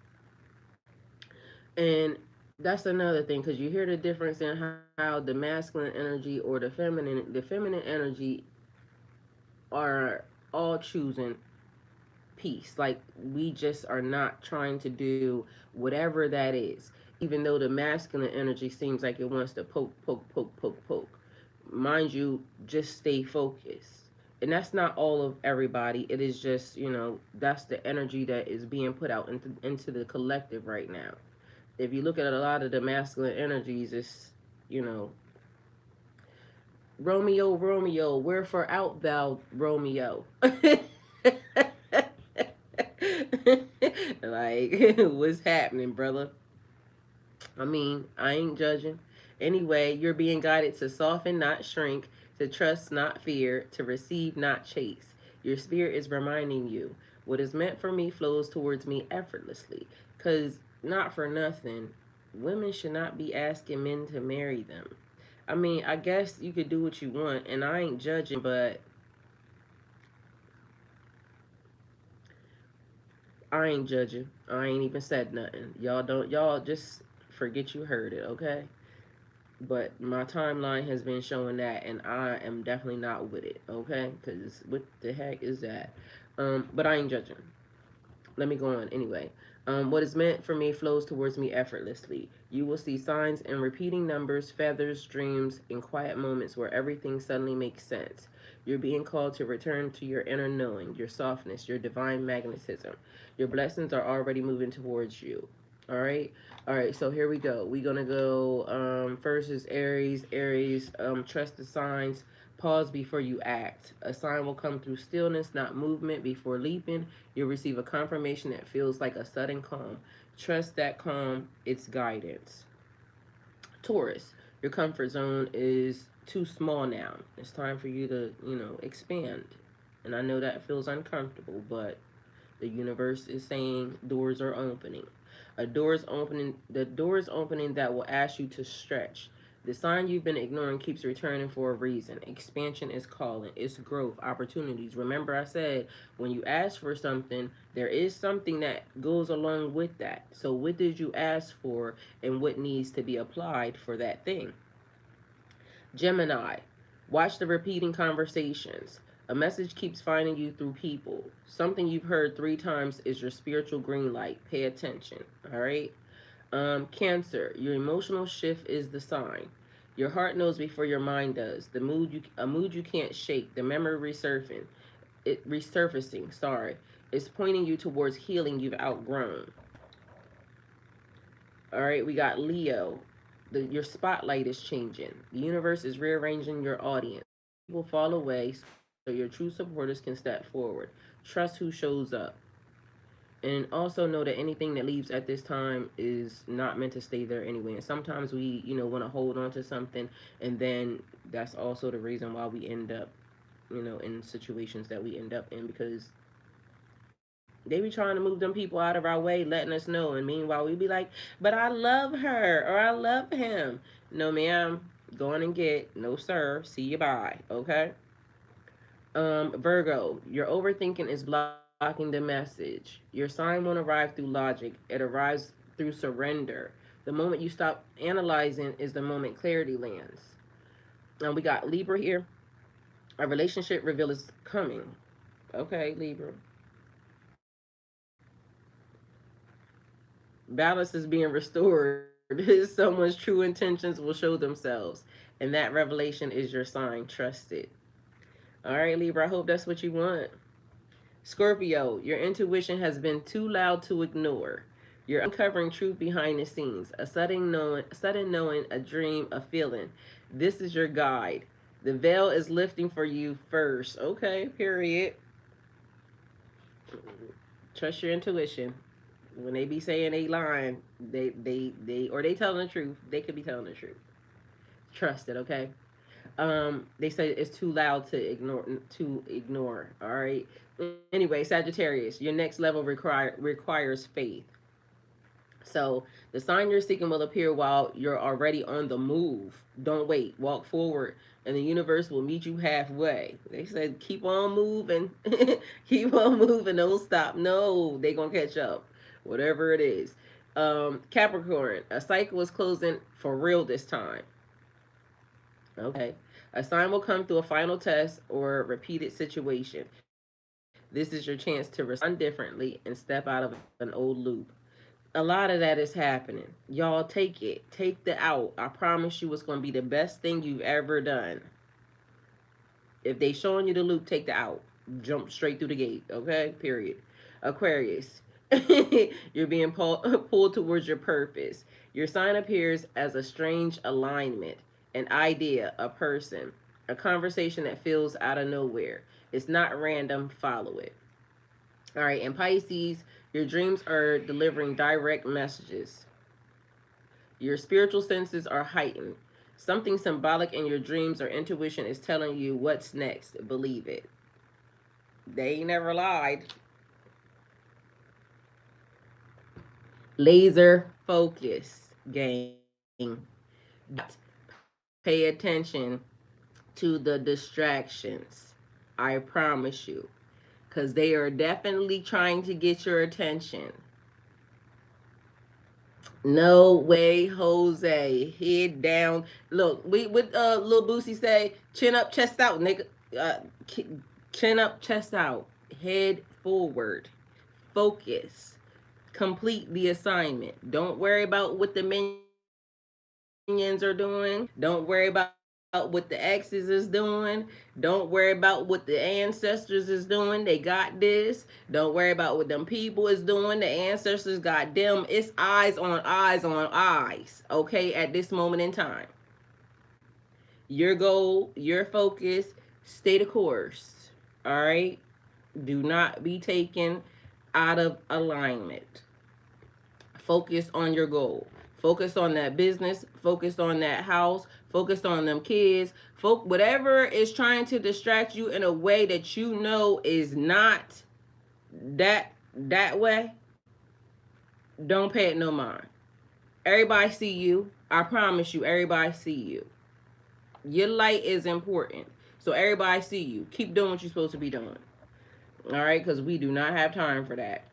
[SPEAKER 1] And that's another thing, because you hear the difference in how the masculine energy or the feminine energy are all choosing peace. Like, we just are not trying to do whatever that is, even though the masculine energy seems like it wants to poke, poke, poke, poke, poke. Mind you, just stay focused. And that's not all of everybody. It is just, that's the energy that is being put out into the collective right now. If you look at a lot of the masculine energies, it's, you know, Romeo, Romeo, wherefore out thou, Romeo? Like, what's happening, brother? I mean, I ain't judging. Anyway, you're being guided to soften, not shrink, to trust, not fear, to receive, not chase. Your spirit is reminding you what is meant for me flows towards me effortlessly. Because, not for nothing, women should not be asking men to marry them. I mean, I guess you could do what you want, and I ain't judging, but I ain't judging. I ain't even said nothing. Y'all just forget you heard it, okay? But my timeline has been showing that, and I am definitely not with it, okay? Because what the heck is that? But I ain't judging. Let me go on anyway. What is meant for me flows towards me effortlessly. You will see signs in repeating numbers, feathers, dreams, in quiet moments where everything suddenly makes sense. You're being called to return to your inner knowing, your softness, your divine magnetism. Your blessings are already moving towards you. All right. All right. So here we go. We're going to go. First is Aries. Aries, trust the signs. Pause before you act. A sign will come through stillness, not movement. Before leaping, you'll receive a confirmation that feels like a sudden calm. Trust that calm, it's guidance. Taurus, your comfort zone is too small now. It's time for you to, expand. And I know that feels uncomfortable, but the universe is saying doors are opening. The door is opening that will ask you to stretch. The sign you've been ignoring keeps returning for a reason. Expansion is calling. It's growth, opportunities. Remember, I said when you ask for something, there is something that goes along with that. So, what did you ask for, and what needs to be applied for that thing? Gemini, watch the repeating conversations. A message keeps finding you through people. Something you've heard 3 times is your spiritual green light. Pay attention. All right. Cancer, your emotional shift is the sign. Your heart knows before your mind does. A mood you can't shake. The memory resurfacing. Sorry, it's pointing you towards healing you've outgrown. All right, we got Leo. Your spotlight is changing. The universe is rearranging your audience. People fall away so your true supporters can step forward. Trust who shows up. And also know that anything that leaves at this time is not meant to stay there anyway. And sometimes we, want to hold on to something, and then that's also the reason why we end up, in situations that we end up in, because they be trying to move them people out of our way, letting us know. And meanwhile, we be like, but I love her or I love him. No, ma'am. Go on and get. No, sir. See you bye. Okay? Virgo, your overthinking is blocking the message. Your sign won't arrive through logic, it arrives through surrender. The moment you stop analyzing is the moment clarity lands. And we got Libra here. A relationship reveal is coming. Okay, Libra. Balance is being restored. Someone's true intentions will show themselves. And that revelation is your sign. Trust it. All right, Libra, I hope that's what you want. Scorpio, your intuition has been too loud to ignore. You're uncovering truth behind the scenes, sudden knowing, a dream, a feeling. This is your guide. The veil is lifting for you first. Okay, period. Trust your intuition. When they be saying they lying, or they telling the truth, they could be telling the truth. Trust it, okay? They say it's too loud to ignore. All right. Anyway, Sagittarius, your next level requires faith. So the sign you're seeking will appear while you're already on the move. Don't wait. Walk forward, and the universe will meet you halfway. They said keep on moving, keep on moving. Don't stop. No, they gonna catch up. Whatever it is. Capricorn, a cycle is closing for real this time. Okay. A sign will come through a final test or repeated situation. This is your chance to respond differently and step out of an old loop. A lot of that is happening. Y'all take it. Take the out. I promise you it's going to be the best thing you've ever done. If they showing you the loop, take the out. Jump straight through the gate. Okay. Period. Aquarius. You're being pulled towards your purpose. Your sign appears as a strange alignment, an idea, a person, a conversation that feels out of nowhere. It's not random. Follow it. All right. In Pisces, your dreams are delivering direct messages. Your spiritual senses are heightened. Something symbolic in your dreams or intuition is telling you what's next. Believe it. They ain't never lied. Laser focus, gang. Pay attention to the distractions. I promise you. Because they are definitely trying to get your attention. No way, Jose. Head down. Look, we what Lil Boosie say? Chin up, chest out, nigga. Uh, chin up, chest out. Head forward. Focus. Complete the assignment. Don't worry about what the minions are doing. Don't worry about what the exes is doing. Don't worry about what the ancestors is doing. They got this. Don't worry about what them people is doing. The ancestors got them. It's eyes on eyes on eyes. Okay, at this moment in time. Your goal, your focus, stay the course. All right? Do not be taken out of alignment. Focus on your goal. Focus on that business. Focus on that house. Focus on them kids. Whatever is trying to distract you in a way that you know is not that way, don't pay it no mind. Everybody see you. I promise you, everybody see you. Your light is important. So everybody see you. Keep doing what you're supposed to be doing. All right, because we do not have time for that.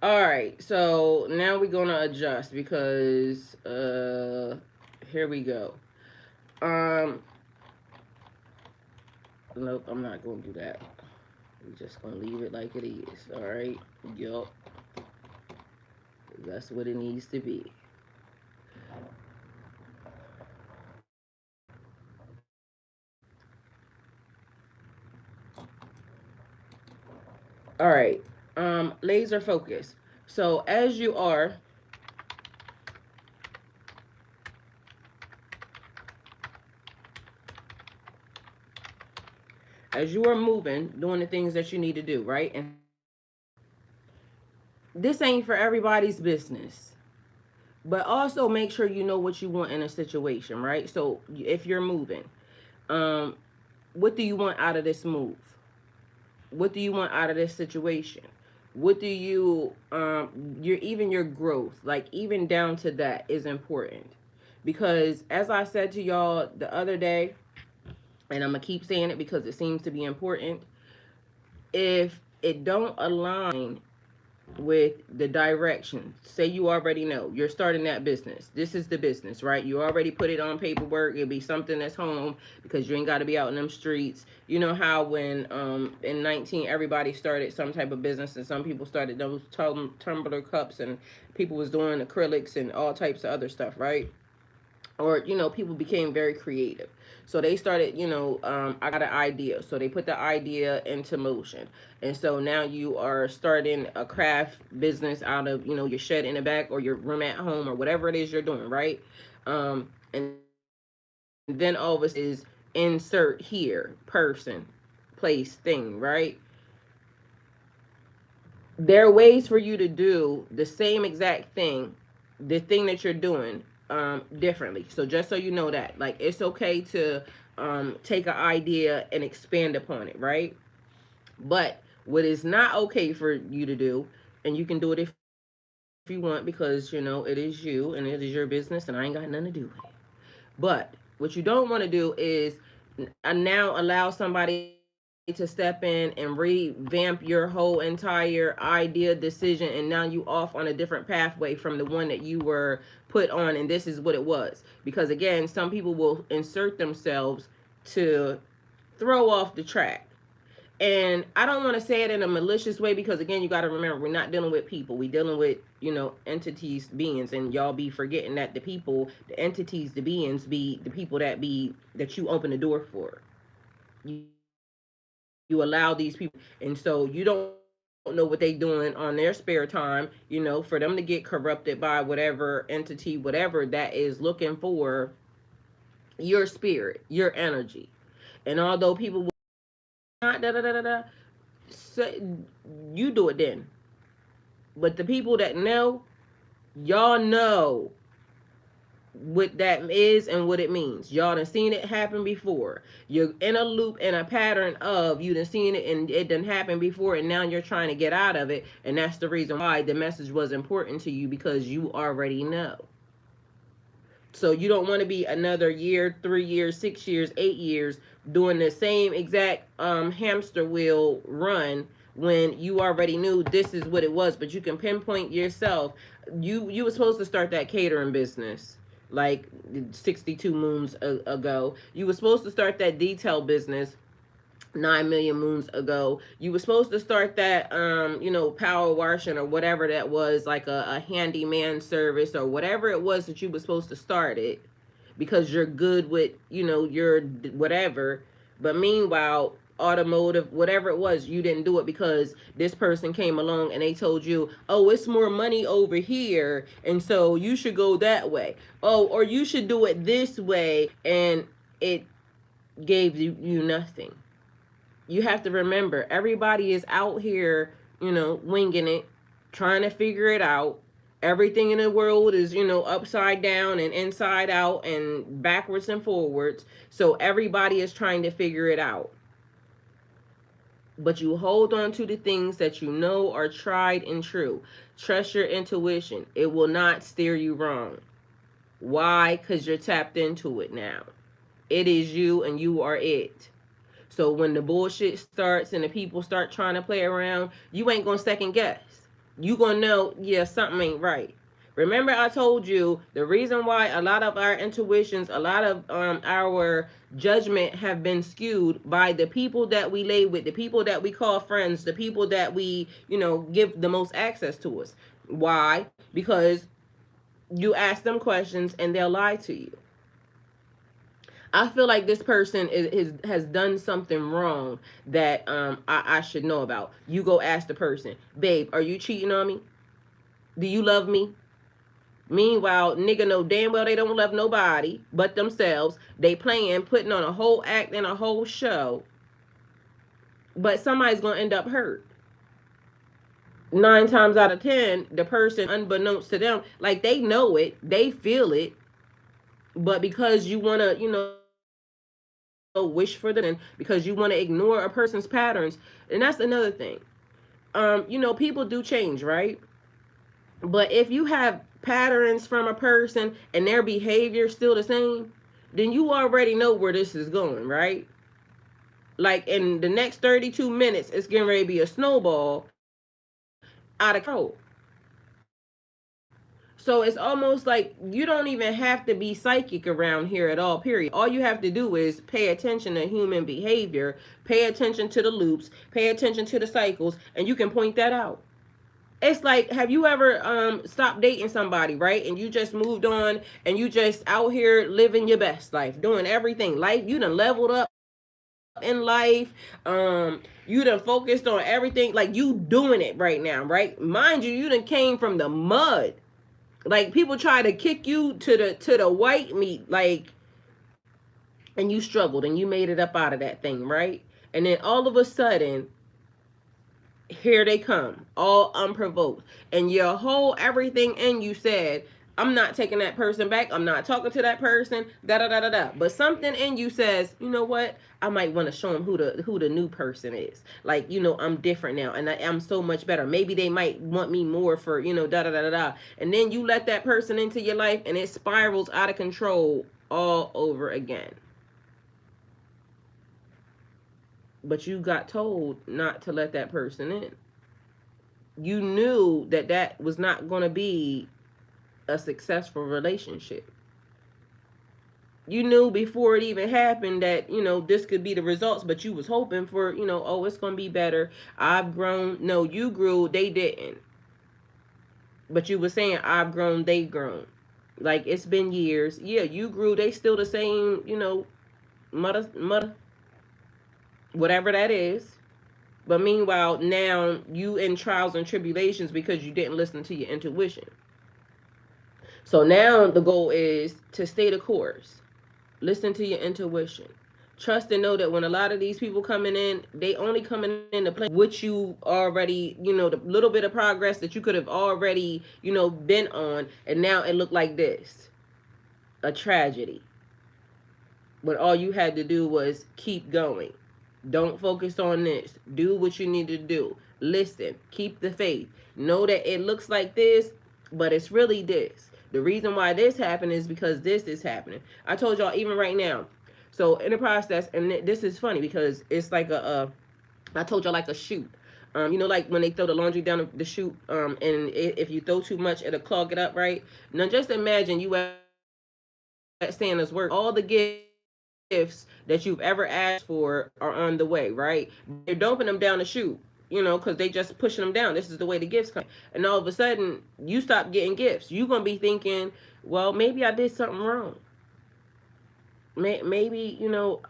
[SPEAKER 1] All right, so now we're gonna adjust because here we go. Nope, I'm not gonna do that. We're just gonna leave it like it is. All right, yup, that's what it needs to be. All right, laser focus. So as you are moving, doing the things that you need to do, right? And this ain't for everybody's business. But also make sure you know what you want in a situation, right? So if you're moving, what do you want out of this move? What do you want out of this situation? What do you your growth, like even down to that is important. Because as I said to y'all the other day, and I'm gonna keep saying it because it seems to be important, if it don't align with the direction, say you already know you're starting that business, this is the business, right? You already put it on paperwork. It'll be something that's home because you ain't got to be out in them streets. You know how when in 19 everybody started some type of business, and some people started those tumbler cups, and people was doing acrylics and all types of other stuff, right? Or people became very creative, so they started, I got an idea, so they put the idea into motion. And so now you are starting a craft business out of your shed in the back, or your room at home, or whatever it is you're doing, right? And then all of us is insert here, person, place, thing, right? There are ways for you to do the same exact thing, the thing that you're doing, differently. So just so you know that, like, it's okay to take an idea and expand upon it, right? But what is not okay for you to do, and you can do it if you want, because it is you and it is your business, and I ain't got nothing to do with it. But what you don't want to do is now allow somebody to step in and revamp your whole entire idea, decision, and now you off on a different pathway from the one that you were put on, and this is what it was. Because again, some people will insert themselves to throw off the track. And I don't want to say it in a malicious way, because again, you got to remember, we're not dealing with people. We're dealing with, entities, beings, and y'all be forgetting that the people, the entities, the beings be the people that you open the door for. You allow these people, and so you don't know what they doing on their spare time, for them to get corrupted by whatever entity, whatever that is looking for your spirit, your energy. And although people will not say, you do it then. But the people that know, y'all know what that is and what it means. Y'all done seen it happen before. You're in a loop and a pattern of, you done seen it and it done happened before, and now you're trying to get out of it. And that's the reason why the message was important to you, because you already know. So you don't want to be another year, 3 years, 6 years, 8 years doing the same exact hamster wheel run, when you already knew this is what it was. But you can pinpoint yourself. You were supposed to start that catering business like 62 moons ago. You were supposed to start that detail business 9 million moons ago. You were supposed to start that power washing or whatever that was, like a handyman service or whatever it was that you were supposed to start it, because you're good with your whatever. But meanwhile, automotive, whatever it was, you didn't do it because this person came along and they told you, oh, it's more money over here, and so you should go that way. Oh, or you should do it this way, and it gave you nothing. You have to remember, everybody is out here, winging it, trying to figure it out. Everything in the world is, upside down and inside out and backwards and forwards. So everybody is trying to figure it out. But you hold on to the things that you know are tried and true. Trust your intuition. It will not steer you wrong. Why? Because you're tapped into it now. It is you and you are it. So when the bullshit starts and the people start trying to play around, you ain't gonna second guess. You gonna know, yeah, something ain't right. Remember, I told you the reason why a lot of our intuitions, a lot of our judgment have been skewed by the people that we lay with, the people that we call friends, the people that we, give the most access to us. Why? Because you ask them questions and they'll lie to you. I feel like this person has done something wrong that I should know about. You go ask the person, babe, are you cheating on me? Do you love me? Meanwhile, nigga know damn well they don't love nobody but themselves. They playing, putting on a whole act and a whole show. But somebody's going to end up hurt. 9 times out of 10, the person, unbeknownst to them, like they know it, they feel it. But because you want to, wish for them, because you want to ignore a person's patterns. And that's another thing. People do change, right? But if you have patterns from a person and their behavior still the same, then you already know where this is going, right? Like in the next 32 minutes, it's getting ready to be a snowball out of control. So it's almost like you don't even have to be psychic around here at all, period. All you have to do is pay attention to human behavior, pay attention to the loops, pay attention to the cycles, and you can point that out. It's like, have you ever stopped dating somebody, right? And you just moved on and you just out here living your best life, doing everything. Life, you done leveled up in life. You done focused on everything. Like, you doing it right now, right? Mind you, you done came from the mud. Like, people try to kick you to the white meat, like, and you struggled and you made it up out of that thing, right? And then all of a sudden, here they come, all unprovoked. And your whole everything in you said, I'm not taking that person back. I'm not talking to that person. Da da da da da. But something in you says, you know what? I might want to show them who the new person is. Like, I'm different now, and I'm so much better. Maybe they might want me more for da da da da da. And then you let that person into your life, and it spirals out of control all over again. But you got told not to let that person in. You knew that was not going to be a successful relationship. You knew before it even happened that, this could be the results, but you was hoping for, oh, it's going to be better. I've grown. No, you grew, they didn't. But you were saying I've grown, they grown. Like, it's been years. Yeah, you grew, they still the same, mother, whatever that is. But meanwhile, now you in trials and tribulations because you didn't listen to your intuition. So now the goal is to stay the course. Listen to your intuition. Trust and know that when a lot of these people coming in, they only coming in to play what you already, the little bit of progress that you could have already, been on, and now it looked like this. A tragedy. But all you had to do was keep going. Don't focus on this. Do what you need to do. Listen. Keep the faith. Know that it looks like this, but it's really this. The reason why this happened is because this is happening. I told y'all even right now. So in the process, and this is funny because it's like I told y'all like a chute. Like when they throw the laundry down the chute, and if you throw too much, it'll clog it up, right? Now just imagine you at Santa's work. All the gifts that you've ever asked for are on the way, right? They're dumping them down the chute, because they just pushing them down. This is the way the gifts come. And all of a sudden, you stop getting gifts. You're going to be thinking, well, maybe I did something wrong. Maybe,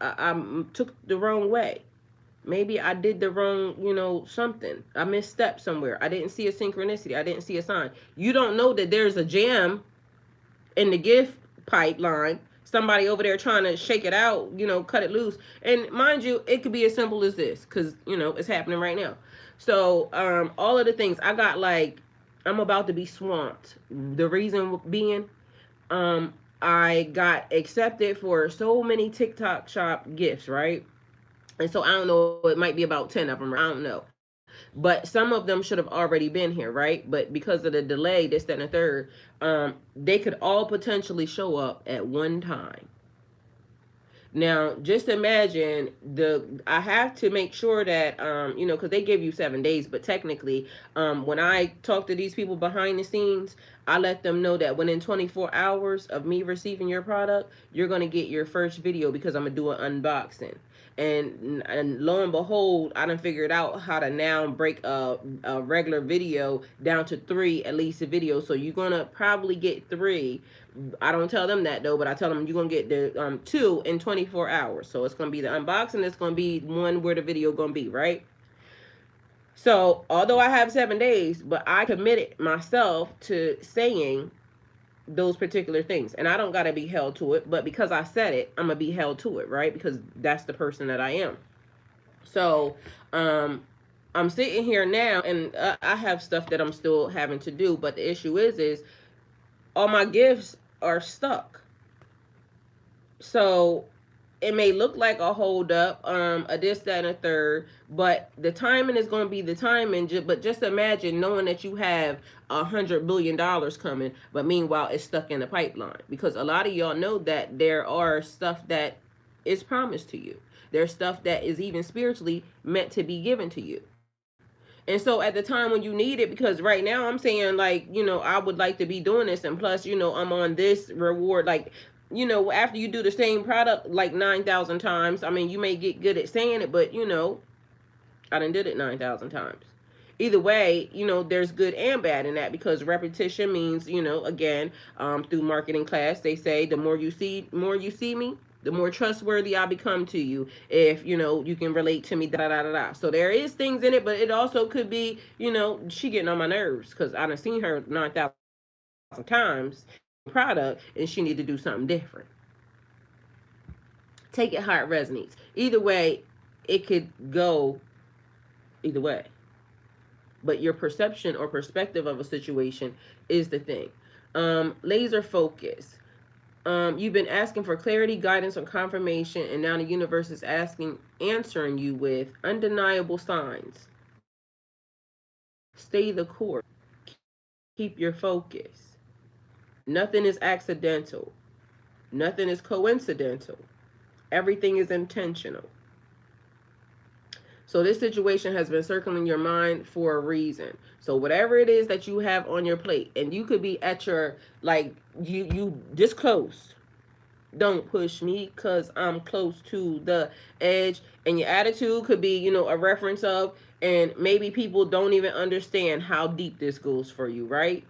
[SPEAKER 1] I took the wrong way. Maybe I did the wrong, something. I misstepped somewhere. I didn't see a synchronicity. I didn't see a sign. You don't know that there's a jam in the gift pipeline, somebody over there trying to shake it out, cut it loose. And mind you, it could be as simple as this, because it's happening right now. So all of the things I got, like, I'm about to be swamped. The reason being, I got accepted for so many TikTok shop gifts, right? And so I don't know, it might be about 10 of them, I don't know. But some of them should have already been here, right? But because of the delay, this, that, and the third, they could all potentially show up at one time. Now, just imagine I have to make sure that, because they give you 7 days, but technically, when I talk to these people behind the scenes, I let them know that within 24 hours of me receiving your product, you're going to get your first video because I'm going to do an unboxing. And lo and behold, I done figured out how to now break a regular video down to 3 at least a video. So you're going to probably get 3. I don't tell them that though, but I tell them you're going to get the 2 in 24 hours. So it's going to be the unboxing. It's going to be one where the video going to be, right? So although I have 7 days, but I committed myself to saying those particular things, and I don't got to be held to it, but because I said it, I'm gonna be held to it, right? Because that's the person that I am. So I'm sitting here now, and I have stuff that I'm still having to do, but the issue is all my gifts are stuck. So it may look like a hold up, a this, that, and a third, but the timing is going to be the timing. But just imagine knowing that you have $100 billion coming, but meanwhile it's stuck in the pipeline, because a lot of y'all know that there are stuff that is promised to you. There's stuff that is even spiritually meant to be given to you. And so at the time when you need it, because right now I'm saying, like, I would like to be doing this, and plus, I'm on this reward, like, after you do the same product like 9,000 times, I mean, you may get good at saying it, but I done did it 9,000 times. Either way, there's good and bad in that, because repetition means, again, through marketing class, they say the more you see me, the more trustworthy I become to you. If you can relate to me, da da da da. So there is things in it, but it also could be, she getting on my nerves because I done seen her 9,000 times product, and she need to do something different. Take it how it resonates. Either way, it could go either way. But your perception or perspective of a situation is the thing. Laser focus. You've been asking for clarity, guidance, or confirmation, and now the universe is answering you with undeniable signs. Stay the course. Keep your focus. Nothing is accidental. Nothing is coincidental. Everything is intentional. So this situation has been circling your mind for a reason. So whatever it is that you have on your plate, and you could be at your, like, you this close. don't push me because I'm close to the edge. And your attitude could be, you know, a reference of, and maybe people don't even understand how deep this goes for you, right?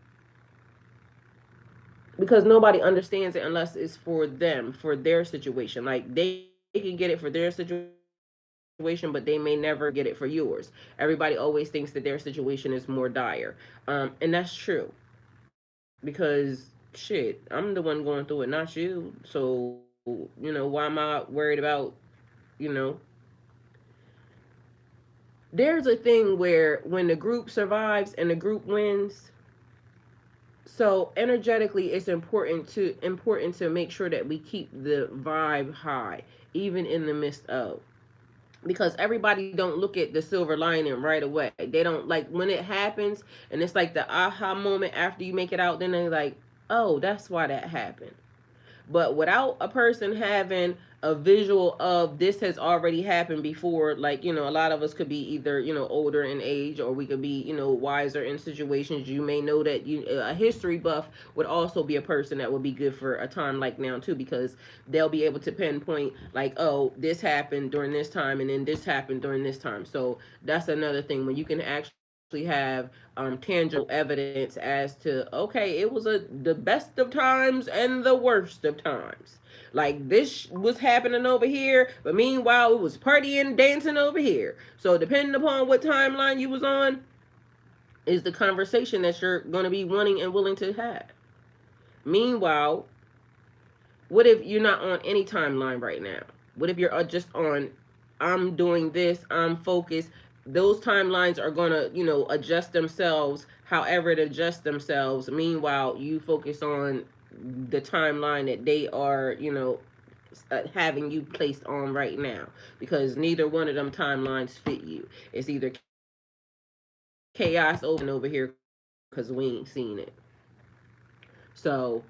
[SPEAKER 1] Because nobody understands it unless it's for them, for their situation. Like they can get it for their situation, but they may never get it for yours. Everybody always thinks that their situation is more dire. And that's true. Because shit, I'm the one going through it, not you. So, why am I worried about, you know? There's a thing where when the group survives and the group wins, so energetically it's important to make sure that we keep the vibe high even in the midst of, because everybody don't look at the silver lining right away. They don't, like, when it happens and it's like the aha moment after you make it out, then they're like, oh, that's why that happened. But without a person having a visual of this has already happened before, like, you know, a lot of us could be either, you know, older in age, or we could be, you know, wiser in situations. You may know that a history buff would also be a person that would be good for a time like now too, because they'll be able to pinpoint like, oh, this happened during this time and then this happened during this time. So that's another thing when you can actually have tangible evidence as to, okay, it was the best of times and the worst of times. Like this was happening over here, but meanwhile it was partying, dancing over here. So depending upon what timeline you was on, is the conversation that you're going to be wanting and willing to have. Meanwhile, what if you're not on any timeline right now? What if you're just on, I'm doing this, I'm focused? Those timelines are going to, you know, adjust themselves however it adjusts themselves. Meanwhile, you focus on the timeline that they are, you know, having you placed on right now, because neither one of them timelines fit you. It's either chaos over here because we ain't seen it. So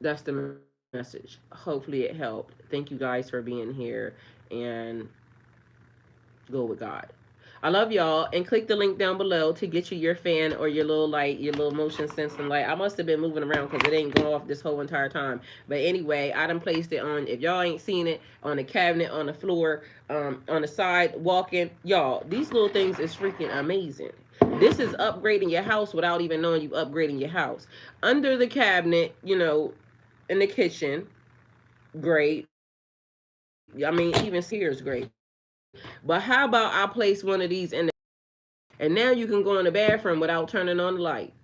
[SPEAKER 1] that's the message. Hopefully it helped. Thank you guys for being here, and go with God. I love y'all, and click the link down below to get you your fan or your little light, your little motion sensing light. I must have been moving around because it ain't going off this whole entire time. But anyway, I done placed it on, if y'all ain't seen it, on the cabinet, on the floor, on the side, walking. Y'all, these little things is freaking amazing. This is upgrading your house without even knowing you upgrading your house. Under the cabinet, you know, in the kitchen, great. I mean, even sitting here is great. But how about I place one of these in the bathroom, and now you can go in the bathroom without turning on the light.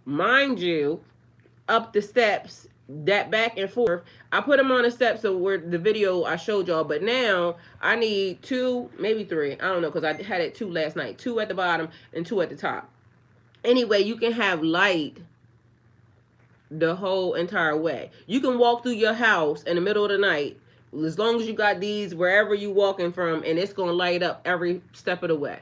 [SPEAKER 1] Mind you, up the steps, that back and forth. I put them on the steps of where the video I showed y'all, but now I need two, maybe three. I don't know, because I had it two last night. Two at the bottom and two at the top. Anyway, you can have light the whole entire way. You can walk through your house in the middle of the night, as long as you got these wherever you walking from, and it's gonna light up every step of the way.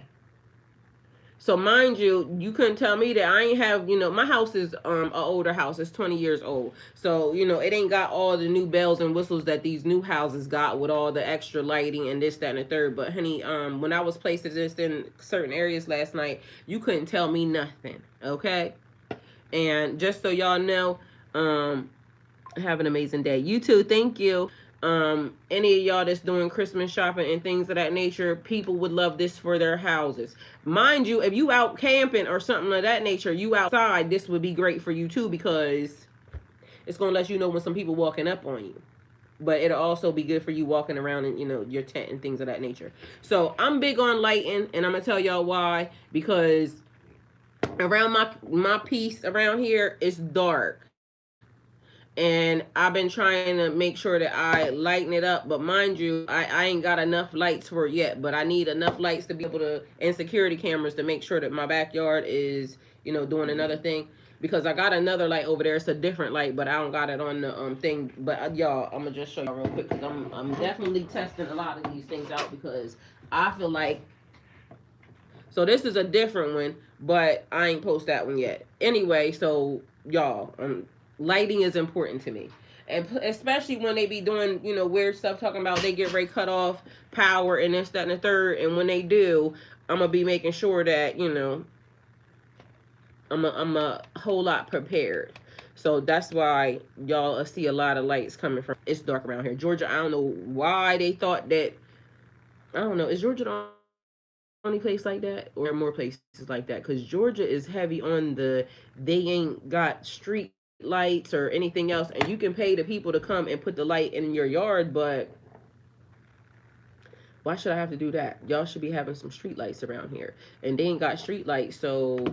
[SPEAKER 1] So mind you, you couldn't tell me that I ain't have, you know, my house is an older house. It's 20 years old. So, you know, it ain't got all the new bells and whistles that these new houses got with all the extra lighting and this, that, and the third. But honey, when I was placing this in certain areas last night, you couldn't tell me nothing. Okay? And just so y'all know, have an amazing day. You too. Thank you. Any of y'all that's doing Christmas shopping and things of that nature, people would love this for their houses. Mind you, if you out camping or something of that nature, you outside, this would be great for you too, because it's gonna let you know when some people walking up on you. But it'll also be good for you walking around in, you know, your tent and things of that nature. So I'm big on lighting, and I'm gonna tell y'all why. Because around my piece around here, it's dark, and I've been trying to make sure that I lighten it up. But mind you, I ain't got enough lights for it yet. But I need enough lights to be able to, and security cameras, to make sure that my backyard is, you know, doing another thing. Because I got another light over there. It's a different light, but I don't got it on the thing. But y'all, I'm gonna just show y'all real quick, because I'm definitely testing a lot of these things out, because I feel like, so this is a different one, but I ain't post that one yet. Anyway, so y'all, lighting is important to me. And especially when they be doing, you know, weird stuff, talking about they get ready to cut off power and this, that, and the third. And when they do, I'm going to be making sure that, you know, I'm a whole lot prepared. So that's why y'all see a lot of lights coming from. It's dark around here. Georgia, I don't know why they thought that. I don't know. Is Georgia the only place like that, or are there more places like that? Because Georgia is heavy on the they ain't got street lights or anything else, and you can pay the people to come and put the light in your yard, but why should I have to do that? Y'all should be having some street lights around here, and they ain't got street lights. So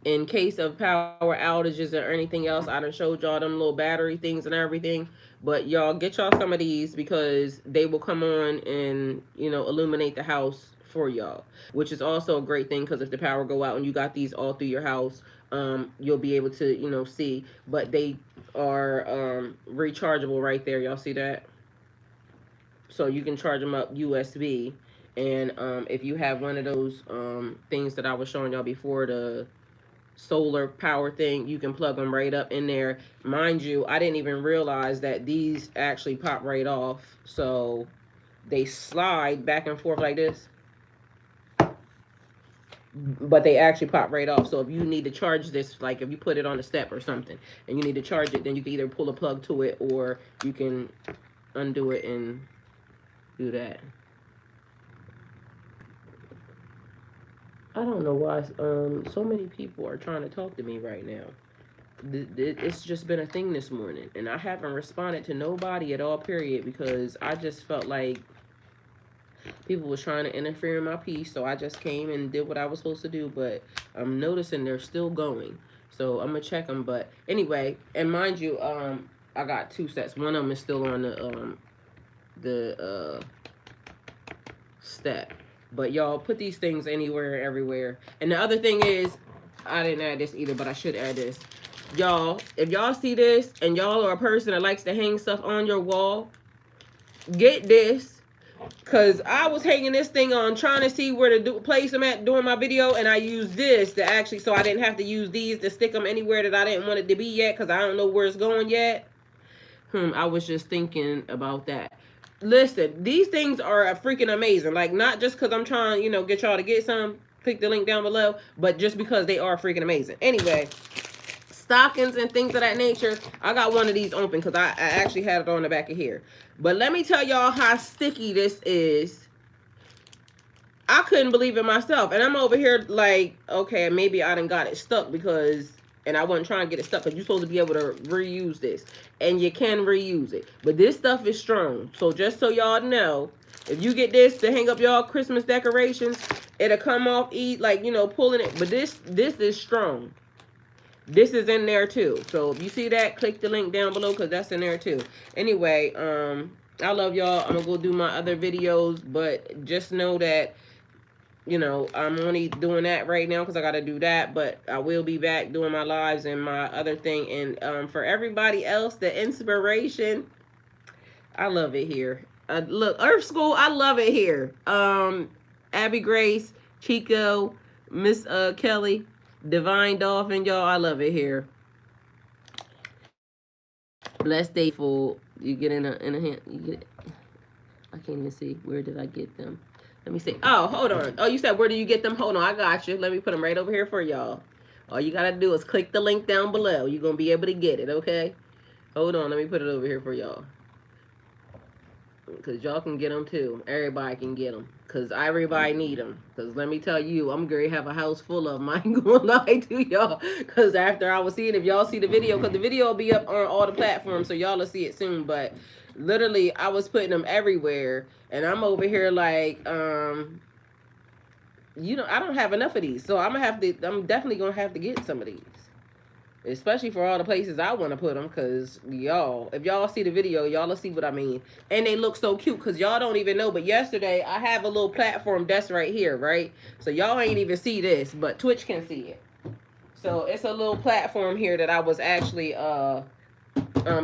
[SPEAKER 1] in case of power outages or anything else, I done showed y'all them little battery things and everything. But y'all get y'all some of these because they will come on and illuminate the house for y'all, which is also a great thing because if the power go out and you got these all through your house, you'll be able to see. But they are rechargeable right there. Y'all see that? So you can charge them up USB. And if you have one of those things that I was showing y'all before, the solar power thing, you can plug them right up in there. Mind you, I didn't even realize that these actually pop right off. So they slide back and forth like this, but they actually pop right off. So if you need to charge this, like if you put it on a step or something and you need to charge it, then you can either pull a plug to it or you can undo it and do that. I don't know why so many people are trying to talk to me right now. It's just been a thing this morning, and I haven't responded to nobody at all. Period, because I just felt like people was trying to interfere in my peace, so I just came and did what I was supposed to do. But I'm noticing they're still going, so I'm gonna check them. But anyway, and mind you, I got two sets. One of them is still on the step. But y'all put these things anywhere, everywhere. And the other thing is, I didn't add this either, but I should add this. Y'all, if y'all see this and y'all are a person that likes to hang stuff on your wall, get this. Cause I was hanging this thing on trying to see where to place them at doing my video, and I used this to actually, so I didn't have to use these to stick them anywhere that I didn't want it to be yet, cause I don't know where it's going yet. I was just thinking about that. Listen, these things are freaking amazing. Like, not just because I'm trying, get y'all to get some, click the link down below, but just because they are freaking amazing. Anyway, stockings and things of that nature. I got one of these open because I actually had it on the back of here. But let me tell y'all how sticky this is. I couldn't believe it myself. And I'm over here like, okay, maybe I done got it stuck because, and I wasn't trying to get it stuck because you're supposed to be able to reuse this. And you can reuse it. But this stuff is strong. So just so y'all know, if you get this to hang up y'all Christmas decorations, it'll come off like, pulling it. But this is strong. This is in there too. So if you see that, click the link down below because that's in there too. Anyway, I love y'all. I'm going to go do my other videos. But just know that I'm only doing that right now because I got to do that. But I will be back doing my lives and my other thing. And for everybody else, the inspiration, I love it here. Look, Earth School, I love it here. Abby Grace, Chico, Miss Kelly, Divine Dolphin, y'all, I love it here. Blessed Day Full. You get in a hand. You get. I can't even see. Where did I get them? Let me see. Oh, hold on. Oh, you said where do you get them? Hold on, I got you. Let me put them right over here for y'all. All you gotta do is click the link down below. You're gonna be able to get it, okay? Hold on, let me put it over here for y'all. Because y'all can get them too. Everybody can get them. Because everybody need them. Because let me tell you, I'm going to have a house full of them. I ain't going to lie to y'all. Because after I was seeing, if y'all see the video, because the video will be up on all the platforms, so y'all will see it soon. But literally, I was putting them everywhere. And I'm over here like, I don't have enough of these. So I'm definitely going to have to get some of these. Especially for all the places I want to put them. Because, y'all, if y'all see the video, y'all will see what I mean. And they look so cute. Because y'all don't even know. But yesterday, I have a little platform that's right here, right? So y'all ain't even see this. But Twitch can see it. So it's a little platform here that I was actually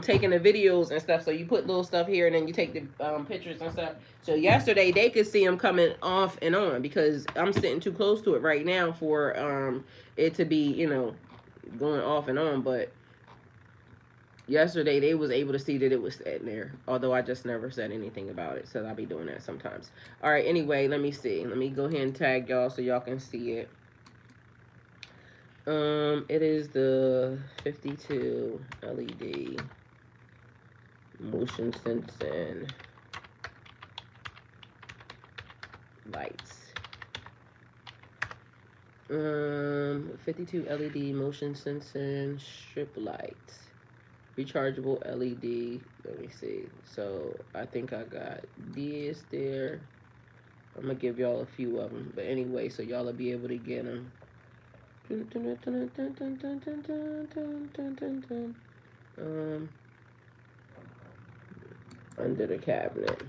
[SPEAKER 1] taking the videos and stuff. So you put little stuff here and then you take the pictures and stuff. So yesterday, they could see them coming off and on. Because I'm sitting too close to it right now for it to be, going off and on. But yesterday they was able to see that it was sitting there, although I just never said anything about it, so I'll be doing that sometimes. All right, anyway, let me see. Let me go ahead and tag y'all so y'all can see it. It is the 52 LED motion sensing lights. 52 LED motion sensing strip lights. Rechargeable LED. Let me see. So I think I got this there. I'm gonna give y'all a few of them, but anyway, so y'all will be able to get them. Under the cabinet.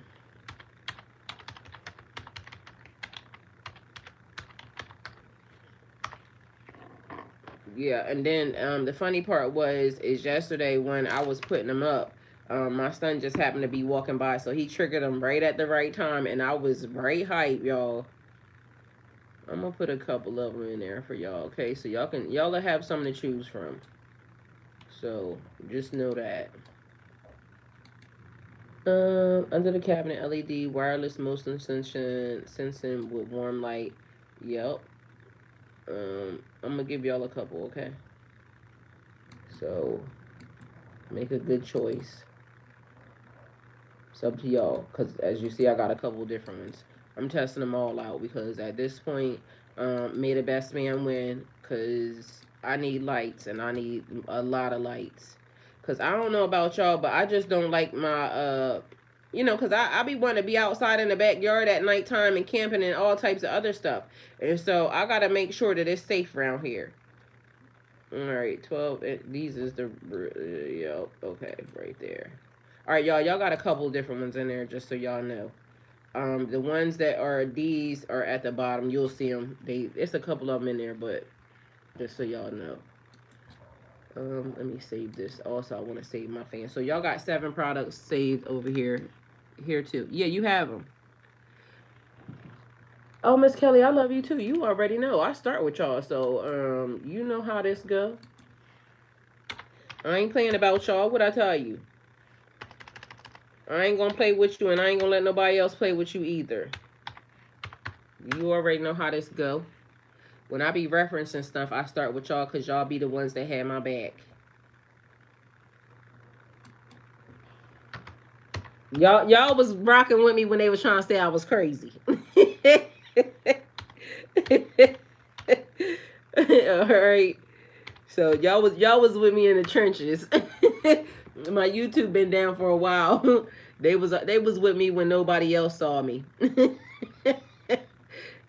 [SPEAKER 1] Yeah, and then the funny part is yesterday when I was putting them up, my son just happened to be walking by, so he triggered them right at the right time, and I was right hype, y'all. I'm gonna put a couple of them in there for y'all, okay? So y'all will have something to choose from. So just know that. Under the cabinet, LED wireless motion sensing with warm light. Yep. I'm gonna give y'all a couple, okay? So make a good choice. It's up to y'all, because as you see, I got a couple different ones. I'm testing them all out because at this point, may the best man win, because I need lights and I need a lot of lights. Because I don't know about y'all, but I just don't like my, because I be wanting to be outside in the backyard at nighttime and camping and all types of other stuff. And so I got to make sure that it's safe around here. All right, 12. These is the, yep, okay, right there. All right, y'all got a couple different ones in there, just so y'all know. The ones that are these are at the bottom. You'll see them. It's a couple of them in there, but just so y'all know. Let me save this. Also, I want to save my fan. So y'all got 7 products saved over here too. Yeah, you have them. Oh, Miss Kelly, I love you too. You already know. I start with y'all, so you know how this go. I ain't playing about y'all. What I tell you? I ain't gonna play with you, and I ain't gonna let nobody else play with you either. You already know how this go. When I be referencing stuff, I start with y'all because y'all be the ones that had my back. Y'all was rocking with me when they was trying to say I was crazy. All right. So y'all was with me in the trenches. My YouTube been down for a while. They was with me when nobody else saw me.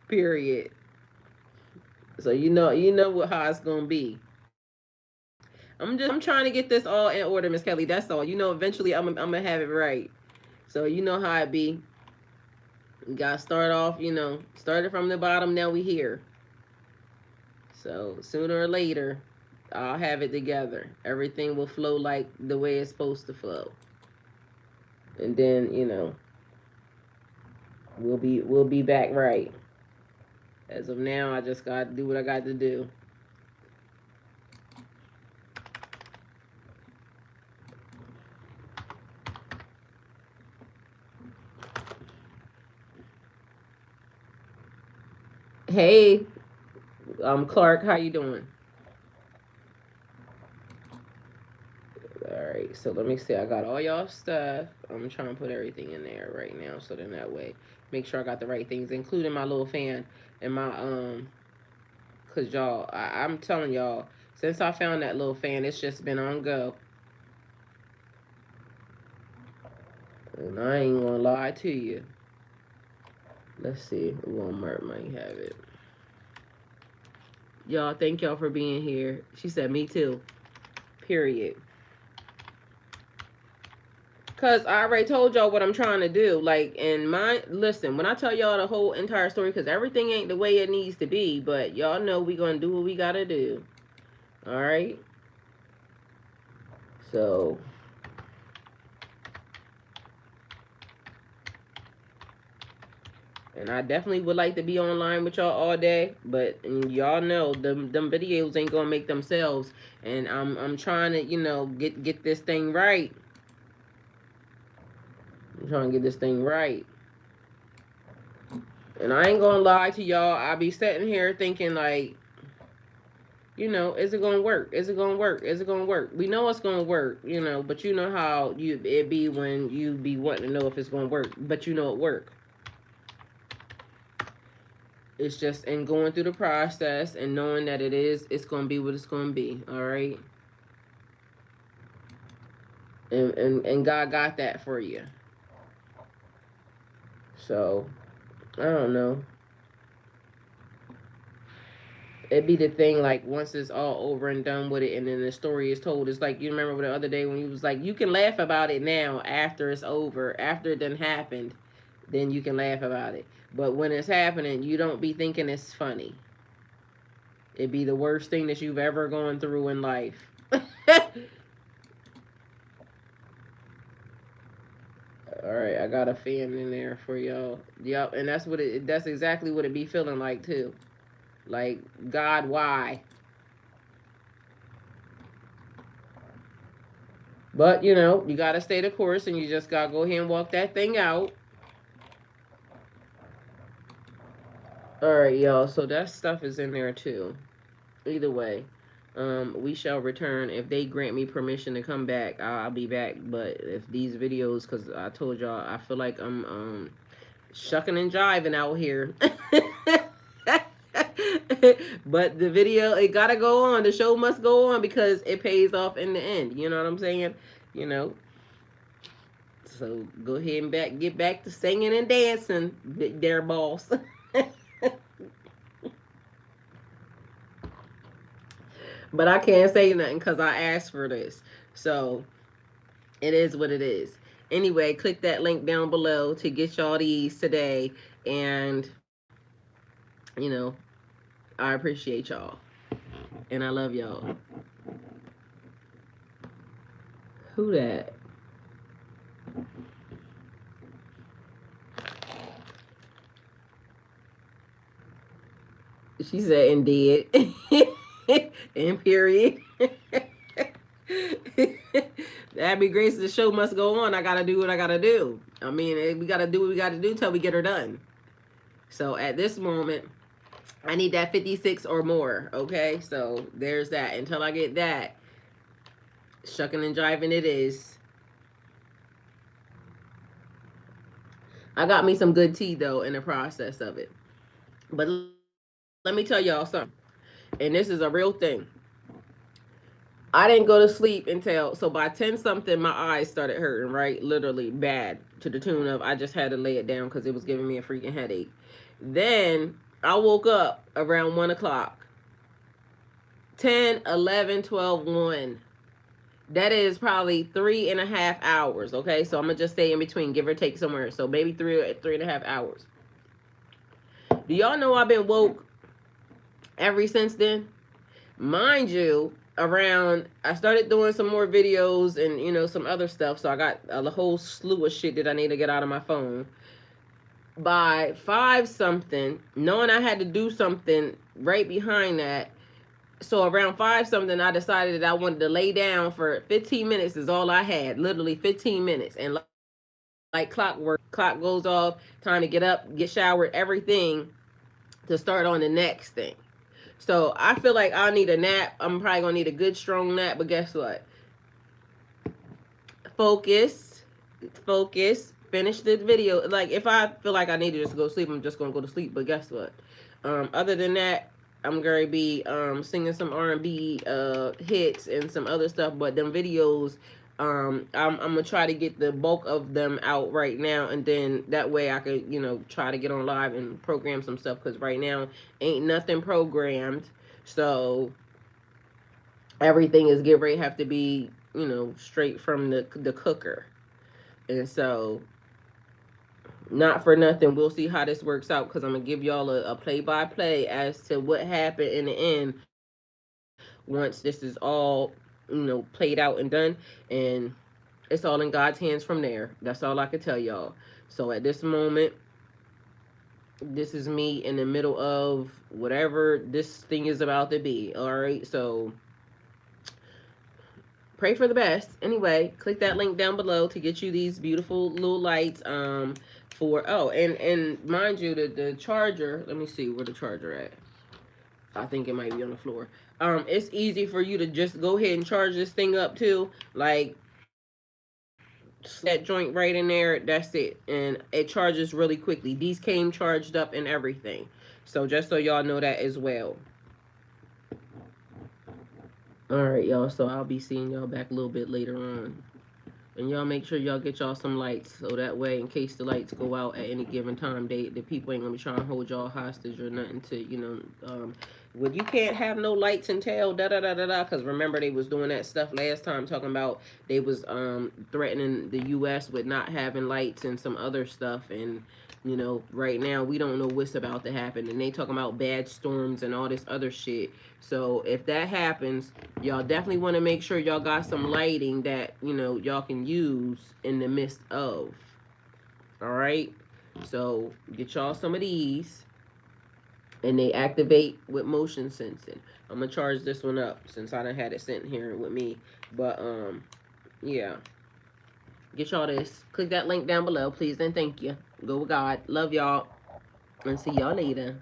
[SPEAKER 1] Period. So you know what how it's gonna be. I'm trying to get this all in order, Miss Kelly. That's all. Eventually I'm gonna have it right. So you know how it be. We gotta start off. Started from the bottom. Now we here. So sooner or later, I'll have it together. Everything will flow like the way it's supposed to flow. And then we'll be back right. As of now, I just gotta do what I got to do. Hey, Clark, how you doing? All right, so let me see. I got all y'all stuff. I'm trying to put everything in there right now, so then that way, make sure I got the right things, including my little fan and my cause y'all, I'm telling y'all, since I found that little fan, it's just been on go. And I ain't gonna lie to you. Let's see, Walmart might have it. Y'all, thank y'all for being here. She said, me too. Period. Cause I already told y'all what I'm trying to do. Like, listen, when I tell y'all the whole entire story, cause everything ain't the way it needs to be, but y'all know we gonna do what we gotta do. All right. So, and I definitely would like to be online with y'all all day, but y'all know them videos ain't gonna make themselves, and I'm trying to get this thing right. I'm trying to get this thing right. And I ain't gonna lie to y'all, I be sitting here thinking like, You know, is it gonna work? Is it gonna work? Is it gonna work? We know it's gonna work, you know, but you know how it be when you be wanting to know if it's gonna work, but you know it work. It's just in going through the process and knowing that it's gonna be what it's gonna be. All right, and God got that for you. So I don't know. It'd be the thing like once it's all over and done with it, and then the story is told. It's like you remember the other day when you was like, you can laugh about it now after it's over, after it done happened, then you can laugh about it. But when it's happening, you don't be thinking it's funny. It'd be the worst thing that you've ever gone through in life. All right, I got a fan in there for y'all. Yep, and that's what it. That's exactly what it be feeling like too. Like God, why? But you know, you gotta stay the course, and you just gotta go ahead and walk that thing out. All right, y'all. So that stuff is in there too. Either way, we shall return if they grant me permission to come back. I'll be back. But if these videos, because I told y'all, I feel like I'm shucking and jiving out here. But the video, it gotta go on. The show must go on because it pays off in the end. You know what I'm saying? You know. So go ahead and get back to singing and dancing, there, boss. But I can't say nothing because I asked for this. So it is what it is. Anyway, click that link down below to get y'all these today. And, you know, I appreciate y'all. And I love y'all. Who that? She said, indeed. And period. Abby Grace, the show must go on. I gotta do what I gotta do. I mean, we gotta do what we gotta do till we get her done. So at this moment, I need that 56 or more. Okay, so there's that. Until I get that, shucking and jiving it is. I got me some good tea though in the process of it. But let me tell y'all something, and this is a real thing. I didn't go to sleep until so by 10 something my eyes started hurting, right? Literally bad to the tune of I just had to lay it down because it was giving me a freaking headache. Then I woke up around 1 o'clock. 10, 11, 12, 1. That is probably 3.5 hours. Okay, so I'm gonna just stay in between, give or take somewhere. So maybe 3.5 hours. Do y'all know I've been woke ever since then? Mind you, around I started doing some more videos and you know some other stuff, so I got a whole slew of shit that I need to get out of my phone. By 5 something, knowing I had to do something right behind that, so around 5 something, I decided that I wanted to lay down for 15 minutes is all I had, literally 15 minutes, and like clockwork, clock goes off, time to get up, get showered, everything to start on the next thing. So I feel like I need a nap. I'm probably gonna need a good strong nap, but guess what? Focus, focus. Finish the video. Like if I feel like I need to just go to sleep, I'm just gonna go to sleep. But guess what? Other than that, I'm gonna be singing some R&B hits and some other stuff. But them videos, I'm gonna try to get the bulk of them out right now, and then that way I could try to get on live and program some stuff. Because right now ain't nothing programmed, so everything is get ready have to be straight from the cooker. And so not for nothing, we'll see how this works out because I'm gonna give y'all a play-by-play as to what happened in the end once this is all played out and done, and it's all in God's hands from there. That's all I can tell y'all. So at this moment, this is me in the middle of whatever this thing is about to be. All right, so pray for the best. Anyway, click that link down below to get you these beautiful little lights. For and mind you, the charger. Let me see where the charger at. I think it might be on the floor. It's easy for you to just go ahead and charge this thing up too. Like, that joint right in there, that's it. And it charges really quickly. These came charged up and everything. So just so y'all know that as well. Alright, y'all. So I'll be seeing y'all back a little bit later on. And y'all make sure y'all get y'all some lights, so that way, in case the lights go out at any given time, the people ain't gonna be trying to hold y'all hostage or nothing to, well, you can't have no lights until da da da da da. Because remember, they was doing that stuff last time, talking about they was threatening the U.S. with not having lights and some other stuff. And right now we don't know what's about to happen, and they talking about bad storms and all this other shit. So if that happens, y'all definitely want to make sure y'all got some lighting that y'all can use in the midst of. All right, so get y'all some of these, and they activate with motion sensing. I'm gonna charge this one up since I done had it sitting here with me. But yeah, get y'all this. Click that link down below, please and thank you. Go with God. Love y'all, and see y'all later.